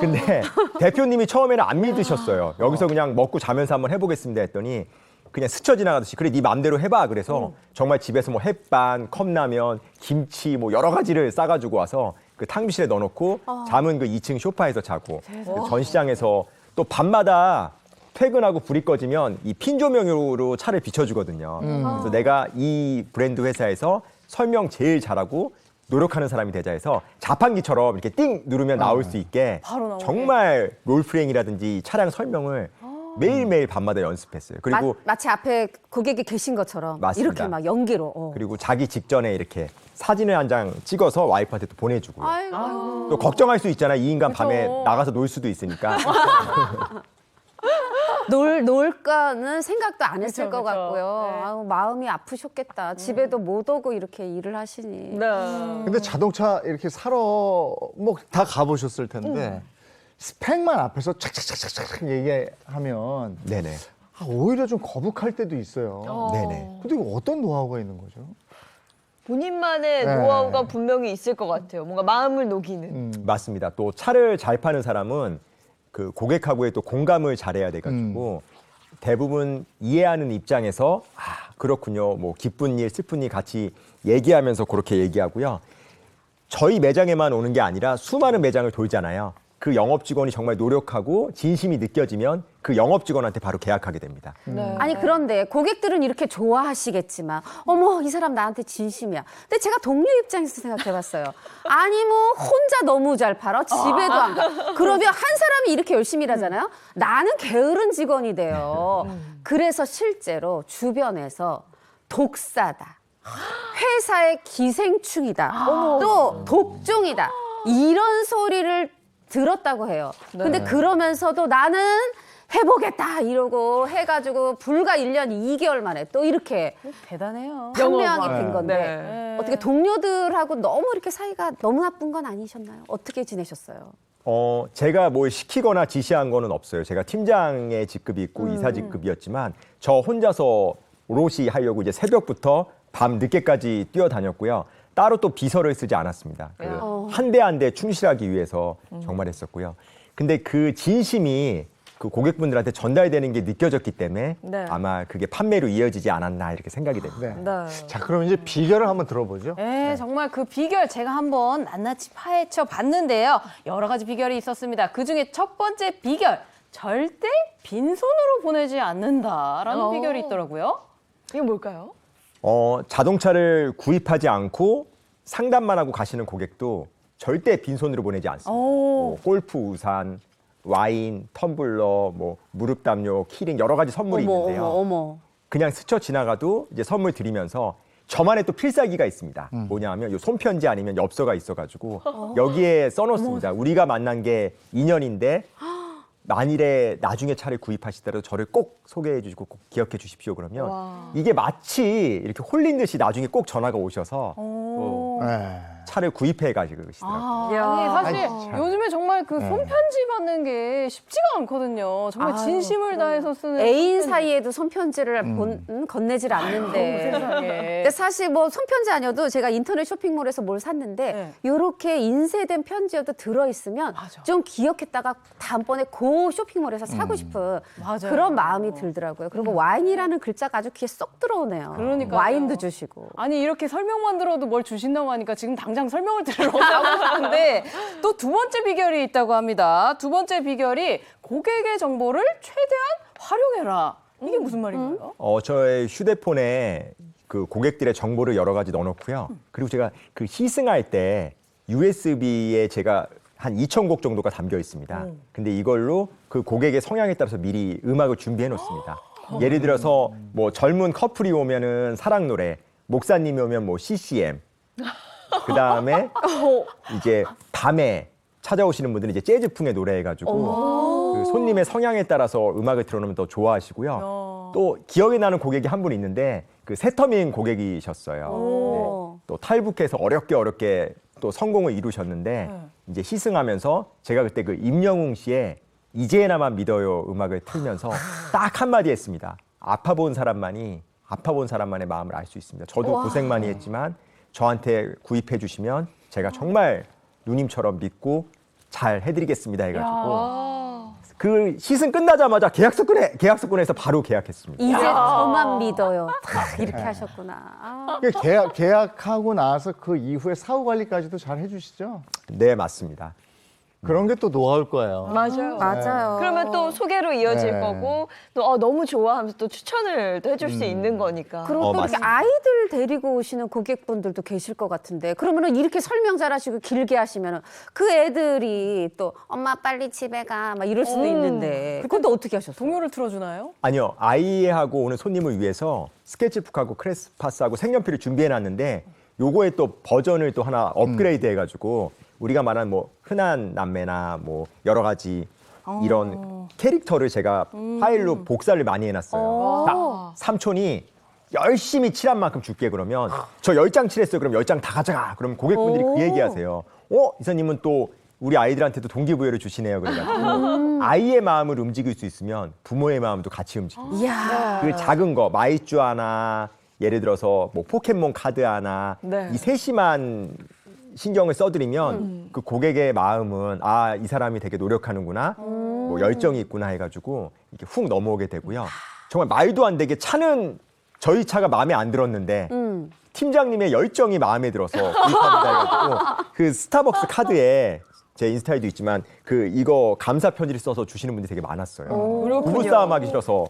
근데 대표님이 처음에는 안 믿으셨어요. 여기서 그냥 먹고 자면서 한번 해보겠습니다 했더니 그냥 스쳐 지나가듯이 그래 네 맘대로 해봐 그래서 정말 집에서 뭐 햇반, 컵라면, 김치 뭐 여러 가지를 싸가지고 와서 그 탕비실에 넣어놓고 잠은 그 2층 소파에서 자고 그 전시장에서 또 밤마다 퇴근하고 불이 꺼지면 이 핀 조명으로 차를 비춰주거든요. 그래서 내가 이 브랜드 회사에서 설명 제일 잘하고 노력하는 사람이 되자 해서 자판기처럼 이렇게 띵 누르면 나올 수 있게 바로 나오게. 정말 롤프레잉이라든지 차량 설명을 매일매일 밤마다 연습했어요. 그리고 마치 앞에 고객이 계신 것처럼 맞습니다. 이렇게 막 연기로. 그리고 자기 직전에 이렇게 사진을 한 장 찍어서 와이프한테 또 보내주고요. 아이고. 또 걱정할 수 있잖아요. 이 인간 그쵸. 밤에 나가서 놀 수도 있으니까. 놀까는 생각도 안 했을 그쵸, 것 그쵸. 같고요. 네. 아우, 마음이 아프셨겠다. 집에도 못 오고 이렇게 일을 하시니. 네. 근데 자동차 이렇게 사러 뭐 다 가보셨을 텐데 스펙만 앞에서 착착착착착 얘기하면 네네. 오히려 좀 거북할 때도 있어요. 네네. 근데 이거 어떤 노하우가 있는 거죠? 본인만의 네. 노하우가 분명히 있을 것 같아요. 뭔가 마음을 녹이는. 맞습니다. 또 차를 잘 파는 사람은 그 고객하고의 또 공감을 잘해야 돼가지고 대부분 이해하는 입장에서 그렇군요. 뭐 기쁜 일, 슬픈 일 같이 얘기하면서 그렇게 얘기하고요. 저희 매장에만 오는 게 아니라 수많은 매장을 돌잖아요. 그 영업 직원이 정말 노력하고 진심이 느껴지면 그 영업 직원한테 바로 계약하게 됩니다. 네. 아니 그런데 고객들은 이렇게 좋아하시겠지만 어머 이 사람 나한테 진심이야. 근데 제가 동료 입장에서 생각해봤어요. 아니 뭐 혼자 너무 잘 팔아 집에도 안 가. 그러면 한 사람이 이렇게 열심히 일하잖아요. 나는 게으른 직원이 돼요. 그래서 실제로 주변에서 독사다. 회사의 기생충이다. 또 독종이다. 이런 소리를 들었다고 해요. 근데 그러면서도 나는 해보겠다 이러고 해가지고 불과 1년 2개월 만에 또 이렇게 대단해요. 판매왕이 영업왕. 된 건데 네. 어떻게 동료들하고 너무 이렇게 사이가 너무 나쁜 건 아니셨나요? 어떻게 지내셨어요? 제가 뭘 시키거나 지시한 거는 없어요. 제가 팀장의 직급이 있고 이사 직급이었지만 저 혼자서 오롯이 하려고 이제 새벽부터 밤 늦게까지 뛰어다녔고요. 따로 또 비서를 쓰지 않았습니다. 한 대 한 대 충실하기 위해서 정말 했었고요. 근데 그 진심이 그 고객분들한테 전달되는 게 느껴졌기 때문에 네. 아마 그게 판매로 이어지지 않았나 이렇게 생각이 됩니다. 네. 네. 자, 그럼 이제 비결을 한번 들어보죠. 네, 정말 그 비결 제가 한번 낱낱이 파헤쳐 봤는데요. 여러 가지 비결이 있었습니다. 그중에 첫 번째 비결, 절대 빈손으로 보내지 않는다라는 비결이 있더라고요. 이게 뭘까요? 자동차를 구입하지 않고 상담만 하고 가시는 고객도 절대 빈손으로 보내지 않습니다. 뭐 골프 우산, 와인, 텀블러, 뭐 무릎 담요, 키링 여러 가지 선물이 있는데요. 어머. 그냥 스쳐 지나가도 이제 선물 드리면서 저만의 또 필살기가 있습니다. 뭐냐면 요 손편지 아니면 엽서가 있어가지고 여기에 써놓습니다. 우리가 만난 게 인연인데 만일에 나중에 차를 구입하시더라도 저를 꼭 소개해 주시고 꼭 기억해 주십시오. 그러면 이게 마치 이렇게 홀린 듯이 나중에 꼭 전화가 오셔서 또 네. 차를 구입해 가시더라고요. 아니 사실 아이, 참. 요즘에 정말 그 손편지 받는 게 쉽지가 않거든요. 정말 진심을 다해서 쓰는 애인 손편지. 사이에도 손편지를 건네질 않는데. 세상에. 근데 사실 뭐 손편지 아니어도 제가 인터넷 쇼핑몰에서 뭘 샀는데 네. 이렇게 인쇄된 편지여도 들어있으면 맞아. 좀 기억했다가 다음번에 그 쇼핑몰에서 사고 싶은 맞아요. 그런 마음이 들더라고요. 그리고 와인이라는 글자가 아주 귀에 쏙 들어오네요. 그러니까요. 와인도 주시고. 아니 이렇게 설명만 들어도 뭘 주신다고 하니까 지금 당장 설명을 들으러 가고 싶은데 또 두 번째 비결이 있다고 합니다. 두 번째 비결이 고객의 정보를 최대한 활용해라. 이게 무슨 말인가요? 저의 휴대폰에 그 고객들의 정보를 여러 가지 넣어놓고요. 그리고 제가 그 시승할 때 USB에 제가 한 2,000곡 정도가 담겨 있습니다. 근데 이걸로 그 고객의 성향에 따라서 미리 음악을 준비해 놓습니다. 예를 들어서 뭐 젊은 커플이 오면은 사랑 노래, 목사님이 오면 뭐 CCM. 그다음에 이제 밤에 찾아오시는 분들은 이제 재즈풍의 노래 해가지고 그 손님의 성향에 따라서 음악을 틀어놓으면 더 좋아하시고요. 또 기억에 나는 고객이 한 분 있는데 그 새터민 고객이셨어요. 네. 또 탈북해서 어렵게 또 성공을 이루셨는데 이제 희승하면서 제가 그때 그 임영웅 씨의 이제 나만 믿어요 음악을 틀면서 딱 한마디 했습니다. 아파 본 사람만의 마음을 알 수 있습니다. 저도 고생 많이 했지만 저한테 구입해 주시면 제가 정말 누님처럼 믿고 잘 해드리겠습니다 해가지고 그 시즌 끝나자마자 계약서 꺼내서 바로 계약했습니다. 이제 저만 믿어요. 딱 이렇게 하셨구나. 계약하고 나서 그 이후에 사후 관리까지도 잘 해주시죠? 네, 맞습니다. 그런 게 또 노하우일 거예요. 맞아요. 맞아요. 그러면 또 소개로 이어질 네. 거고 또 너무 좋아하면서 또 추천을 또 해줄 수 있는 거니까. 그리고 또 이렇게 맞습니다. 아이들 데리고 오시는 고객분들도 계실 것 같은데 그러면은 이렇게 설명 잘하시고 길게 하시면은 그 애들이 또 엄마 빨리 집에 가 막 이럴 수도 있는데 그것도 어떻게 하셨어요? 동요를 틀어주나요? 아니요, 아이하고 오는 손님을 위해서 스케치북하고 크레스파스하고 색연필을 준비해놨는데 요거에 또 버전을 또 하나 업그레이드 해가지고 우리가 말하는 뭐 흔한 남매나 뭐 여러 가지 이런 캐릭터를 제가 파일로 복사를 많이 해놨어요. 자, 삼촌이 열심히 칠한 만큼 줄게 그러면 저 10장 칠했어요. 그럼 10장 다 가져가. 그럼 고객분들이 그 얘기하세요. 이사님은 또 우리 아이들한테도 동기부여를 주시네요. 그래가지고 아이의 마음을 움직일 수 있으면 부모의 마음도 같이 움직여요. 이야. 그 작은 거 마이쮸 하나 예를 들어서 뭐 포켓몬 카드 하나 네. 이 세심한 신경을 써드리면 그 고객의 마음은 이 사람이 되게 노력하는구나 뭐 열정이 있구나 해가지고 이렇게 훅 넘어오게 되고요. 정말 말도 안 되게 차는 저희 차가 마음에 안 들었는데 팀장님의 열정이 마음에 들어서 구입합니다 해가지고 그 스타벅스 카드에 제 인스타에도 있지만 그 이거 감사 편지를 써서 주시는 분들이 되게 많았어요. 부부싸움 하기 싫어서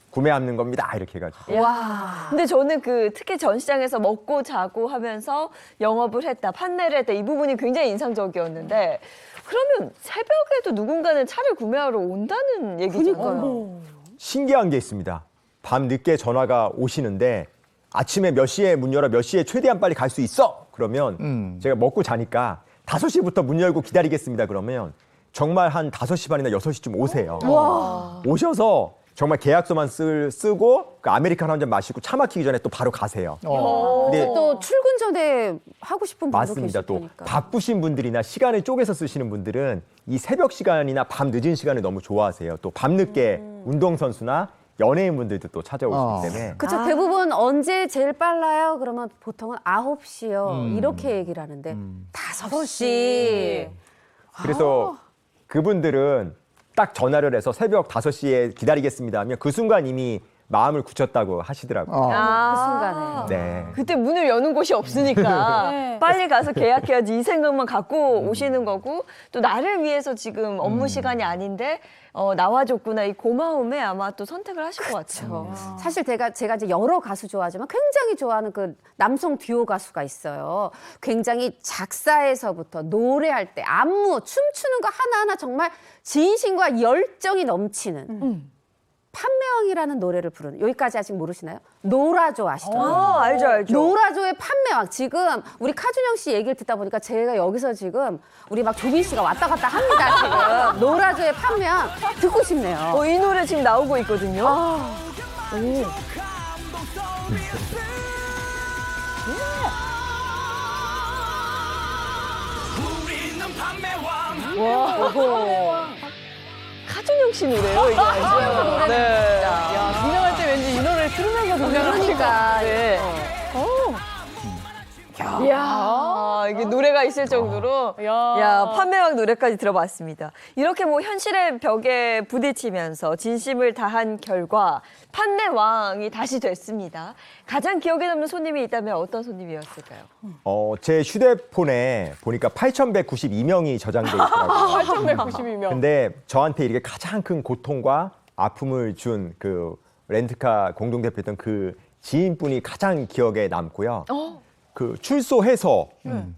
구매하는 겁니다 이렇게 해가지고. 와. 근데 저는 그 특히 전시장에서 먹고 자고 하면서 영업을 했다, 판매를 했다 이 부분이 굉장히 인상적이었는데 그러면 새벽에도 누군가는 차를 구매하러 온다는 얘기잖아요. 그러니까요. 신기한 게 있습니다. 밤 늦게 전화가 오시는데 아침에 몇 시에 문 열어 몇 시에 최대한 빨리 갈 수 있어 그러면 제가 먹고 자니까 5시부터 문 열고 기다리겠습니다 그러면 정말 한 5시 반이나 6시쯤 오세요. 오셔서 정말 계약서만 쓰고 그 아메리카노 한 잔 마시고 차 막히기 전에 또 바로 가세요. 근데 또 출근 전에 하고 싶은 분도 맞습니다. 계실 또 테니까. 바쁘신 분들이나 시간을 쪼개서 쓰시는 분들은 이 새벽 시간이나 밤 늦은 시간을 너무 좋아하세요. 또 밤늦게 운동선수나 연예인분들도 또 찾아오시기 때문에 그쵸. 대부분 언제 제일 빨라요? 그러면 보통은 9시요. 이렇게 얘기를 하는데 5시. 그래서 그분들은 딱 전화를 해서 새벽 5시에 기다리겠습니다 하면 그 순간 이미 마음을 굳혔다고 하시더라고요. 그 순간에. 네. 그때 문을 여는 곳이 없으니까 빨리 가서 계약해야지 이 생각만 갖고 오시는 거고 또 나를 위해서 지금 업무 시간이 아닌데 나와줬구나 이 고마움에 아마 또 선택을 하실 것 같아요. 사실 제가 이제 여러 가수 좋아하지만 굉장히 좋아하는 그 남성 듀오 가수가 있어요. 굉장히 작사에서부터 노래할 때 안무, 춤추는 거 하나하나 정말 진심과 열정이 넘치는 판매왕이라는 노래를 부르는 여기까지 아직 모르시나요? 노라조 아시죠? 알죠. 노라조의 판매왕. 지금 우리 카준영 씨 얘기를 듣다 보니까 제가 여기서 지금 우리 막 조빈 씨가 왔다 갔다 합니다. 지금 노라조의 판매왕 듣고 싶네요. 이 노래 지금 나오고 있거든요. 우리는 판매왕 카준영 씨 노래요 이게 알죠? 네. 야, 공연할 때 왠지 이 노래를 들으면서 공연을 하니까. 네. 이야, 이게 노래가 있을 정도로 야, 판매왕 노래까지 들어봤습니다. 이렇게 뭐 현실의 벽에 부딪히면서 진심을 다한 결과 판매왕이 다시 됐습니다. 가장 기억에 남는 손님이 있다면 어떤 손님이었을까요? 제 휴대폰에 보니까 8,192명이 저장돼 있더라고요. 8,192명. 근데 저한테 이렇게 가장 큰 고통과 아픔을 준 그 렌트카 공동대표였던 그 지인분이 가장 기억에 남고요. 그 출소해서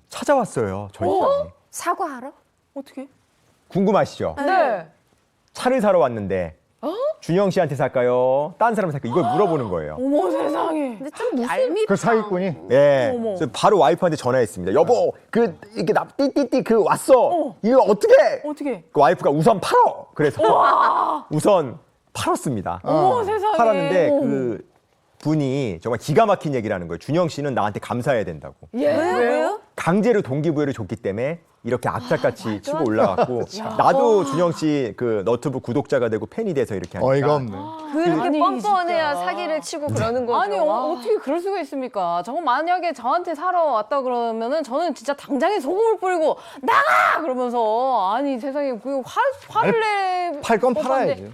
찾아왔어요. 저희 집에. 사과하러? 어떻게? 궁금하시죠? 네. 차를 사러 왔는데 준영 씨한테 살까요? 딴 사람 살까요? 이걸 물어보는 거예요. 어머 세상에. 근데 좀 얄밉. 그 사기꾼이 예. 그래서 바로 와이프한테 전화했습니다. 여보, 이렇게 띠띠띠 왔어. 이거 어떻게? 어떻게? 그 와이프가 우선 팔어. 그래서 우선 팔았습니다. 어머 세상에. 팔았는데 그 분이 정말 기가 막힌 얘기를 하는 거예요. 준영 씨는 나한테 감사해야 된다고. 왜요? 강제로 동기부여를 줬기 때문에 이렇게 악착같이 치고 올라갔고 나도 준영 씨 그 너튜브 구독자가 되고 팬이 돼서 이렇게 하니까 어이가 없네. 그렇게 아니, 뻔뻔해야 진짜. 사기를 치고 그러는 거죠. 아니 어떻게 그럴 수가 있습니까? 저거 만약에 저한테 사러 왔다 그러면은 저는 진짜 당장에 소금을 뿌리고 나가 그러면서 아니 세상에 그 화를 내. 팔 건 팔아야지.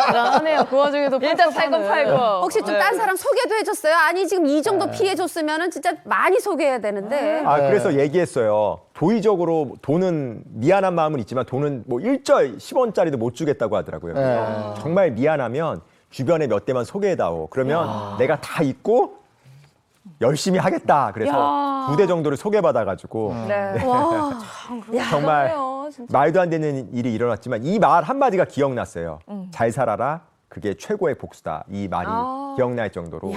대단하네요. 그 와중에도 일단 팔 건 팔고. 혹시 좀 딴 사람 소개도 해줬어요? 아니 지금 이 정도 피해 줬으면은 진짜 많이 소개해야 되는데. 그래서 얘기했어요. 도의적으로 돈은 미안한 마음은 있지만 돈은 뭐 1절 10원짜리도 못 주겠다고 하더라고요. 그래서 정말 미안하면 주변에 몇 대만 소개해다오. 그러면 내가 다 잊고 열심히 하겠다. 그래서 2대 정도를 소개받아가지고 네. 정말 그래요, 진짜. 말도 안 되는 일이 일어났지만 이 말 한마디가 기억났어요. 잘 살아라. 그게 최고의 복수다. 이 말이 기억날 정도로 네.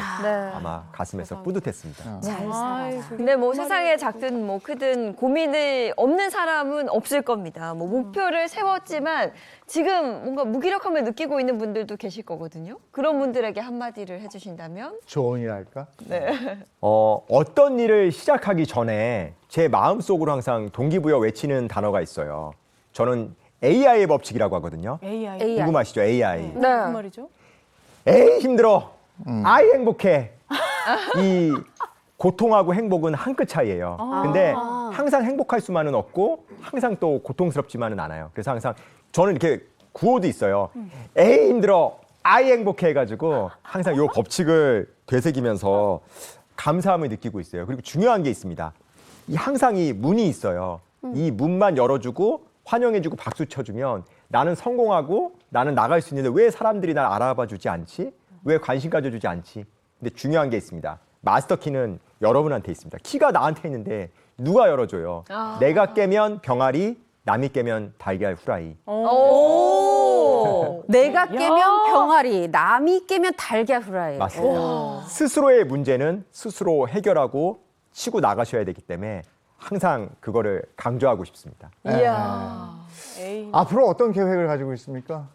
아마 가슴에서 뿌듯했습니다. 근데 뭐 세상에 작든 뭐 크든 고민이 없는 사람은 없을 겁니다. 뭐 목표를 세웠지만 지금 뭔가 무기력함을 느끼고 있는 분들도 계실 거거든요. 그런 분들에게 한마디를 해주신다면? 조언이랄까? 어떤 일을 시작하기 전에 제 마음속으로 항상 동기부여 외치는 단어가 있어요. 저는 AI의 법칙이라고 하거든요. AI. 궁금하시죠? AI. 네. 무슨 말이죠? 에이 힘들어. 아이 행복해. 이 고통하고 행복은 한 끗 차이예요. 근데 항상 행복할 수만은 없고 항상 또 고통스럽지만은 않아요. 그래서 항상 저는 이렇게 구호도 있어요. 에이 힘들어. 아이 행복해 해가지고 항상 이 법칙을 되새기면서 감사함을 느끼고 있어요. 그리고 중요한 게 있습니다. 항상 이 문이 있어요. 이 문만 열어주고 환영해주고 박수 쳐주면 나는 성공하고 나는 나갈 수 있는데 왜 사람들이 날 알아봐주지 않지? 왜 관심 가져주지 않지? 근데 중요한 게 있습니다. 마스터키는 여러분한테 있습니다. 키가 나한테 있는데 누가 열어줘요? 내가 깨면 병아리, 남이 깨면 달걀 후라이. 내가 깨면 병아리, 남이 깨면 달걀 후라이. 맞습니다. 스스로의 문제는 스스로 해결하고 치고 나가셔야 되기 때문에 항상 그거를 강조하고 싶습니다. 앞으로 어떤 계획을 가지고 있습니까?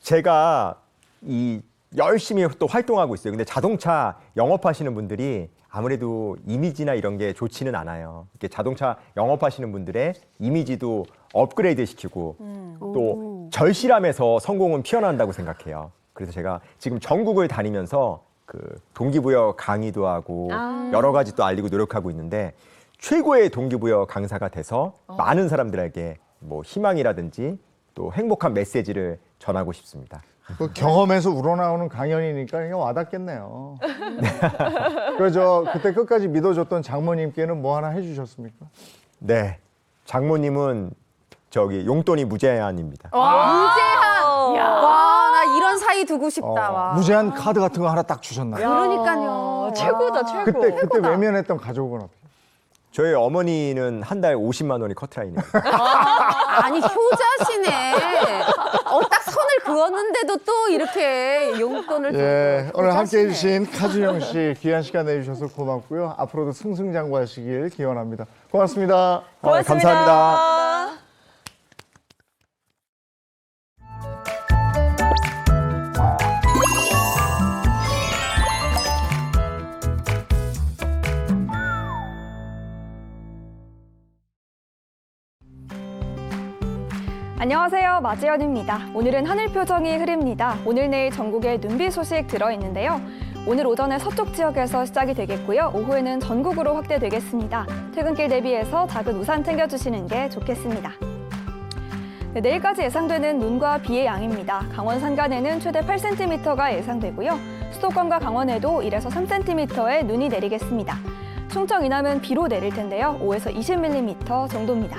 제가 이 열심히 또 활동하고 있어요. 근데 자동차 영업하시는 분들이 아무래도 이미지나 이런 게 좋지는 않아요. 이렇게 자동차 영업하시는 분들의 이미지도 업그레이드 시키고 또 절실함에서 성공은 피어난다고 생각해요. 그래서 제가 지금 전국을 다니면서 그 동기부여 강의도 하고 여러 가지 또 알리고 노력하고 있는데 최고의 동기부여 강사가 돼서 많은 사람들에게 뭐 희망이라든지 또 행복한 메시지를 전하고 싶습니다. 그 경험에서 우러나오는 강연이니까 이게 와닿겠네요. 그때 끝까지 믿어줬던 장모님께는 뭐 하나 해주셨습니까? 네, 장모님은 용돈이 무제한입니다. 무제한. 와, 나 이런 사이 두고 싶다. 와. 무제한 카드 같은 거 하나 딱 주셨나요? 그러니까요. 최고다, 최고. 그때 외면했던 가족은 어떻게? 저희 어머니는 한 달 50만 원이 커트라인이에요. 아니 효자시네. 딱 선을 그었는데도 또 이렇게 용돈을. 예, 오늘 함께 효자시네. 해주신 카준영 씨 귀한 시간 내주셔서 고맙고요. 앞으로도 승승장구하시길 기원합니다. 고맙습니다. 고맙습니다. 감사합니다. 안녕하세요. 마지연입니다. 오늘은 하늘 표정이 흐립니다. 오늘 내일 전국에 눈비 소식 들어있는데요. 오늘 오전에 서쪽 지역에서 시작이 되겠고요. 오후에는 전국으로 확대되겠습니다. 퇴근길 대비해서 작은 우산 챙겨주시는 게 좋겠습니다. 네, 내일까지 예상되는 눈과 비의 양입니다. 강원 산간에는 최대 8cm가 예상되고요. 수도권과 강원에도 1에서 3cm의 눈이 내리겠습니다. 충청 이남은 비로 내릴 텐데요. 5에서 20mm 정도입니다.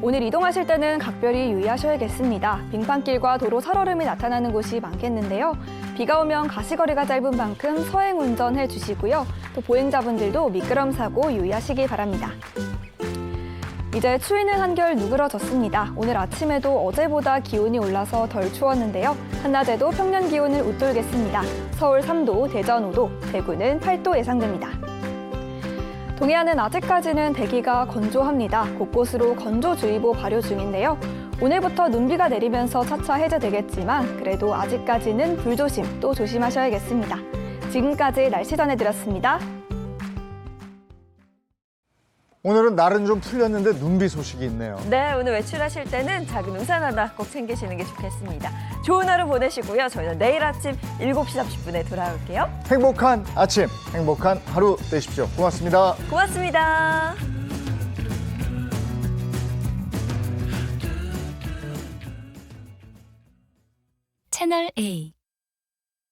오늘 이동하실 때는 각별히 유의하셔야겠습니다. 빙판길과 도로 살얼음이 나타나는 곳이 많겠는데요. 비가 오면 가시거리가 짧은 만큼 서행 운전해 주시고요. 또 보행자분들도 미끄럼 사고 유의하시기 바랍니다. 이제 추위는 한결 누그러졌습니다. 오늘 아침에도 어제보다 기온이 올라서 덜 추웠는데요. 한낮에도 평년 기온을 웃돌겠습니다. 서울 3도, 대전 5도, 대구는 8도 예상됩니다. 동해안은 아직까지는 대기가 건조합니다. 곳곳으로 건조주의보 발효 중인데요. 오늘부터 눈비가 내리면서 차차 해제되겠지만 그래도 아직까지는 불조심 또 조심하셔야겠습니다. 지금까지 날씨 전해드렸습니다. 오늘은 날은 좀 풀렸는데 눈비 소식이 있네요. 네, 오늘 외출하실 때는 작은 우산 하나 꼭 챙기시는 게 좋겠습니다. 좋은 하루 보내시고요. 저희는 내일 아침 7시 30분에 돌아올게요. 행복한 아침, 행복한 하루 되십시오. 고맙습니다. 고맙습니다. 채널 A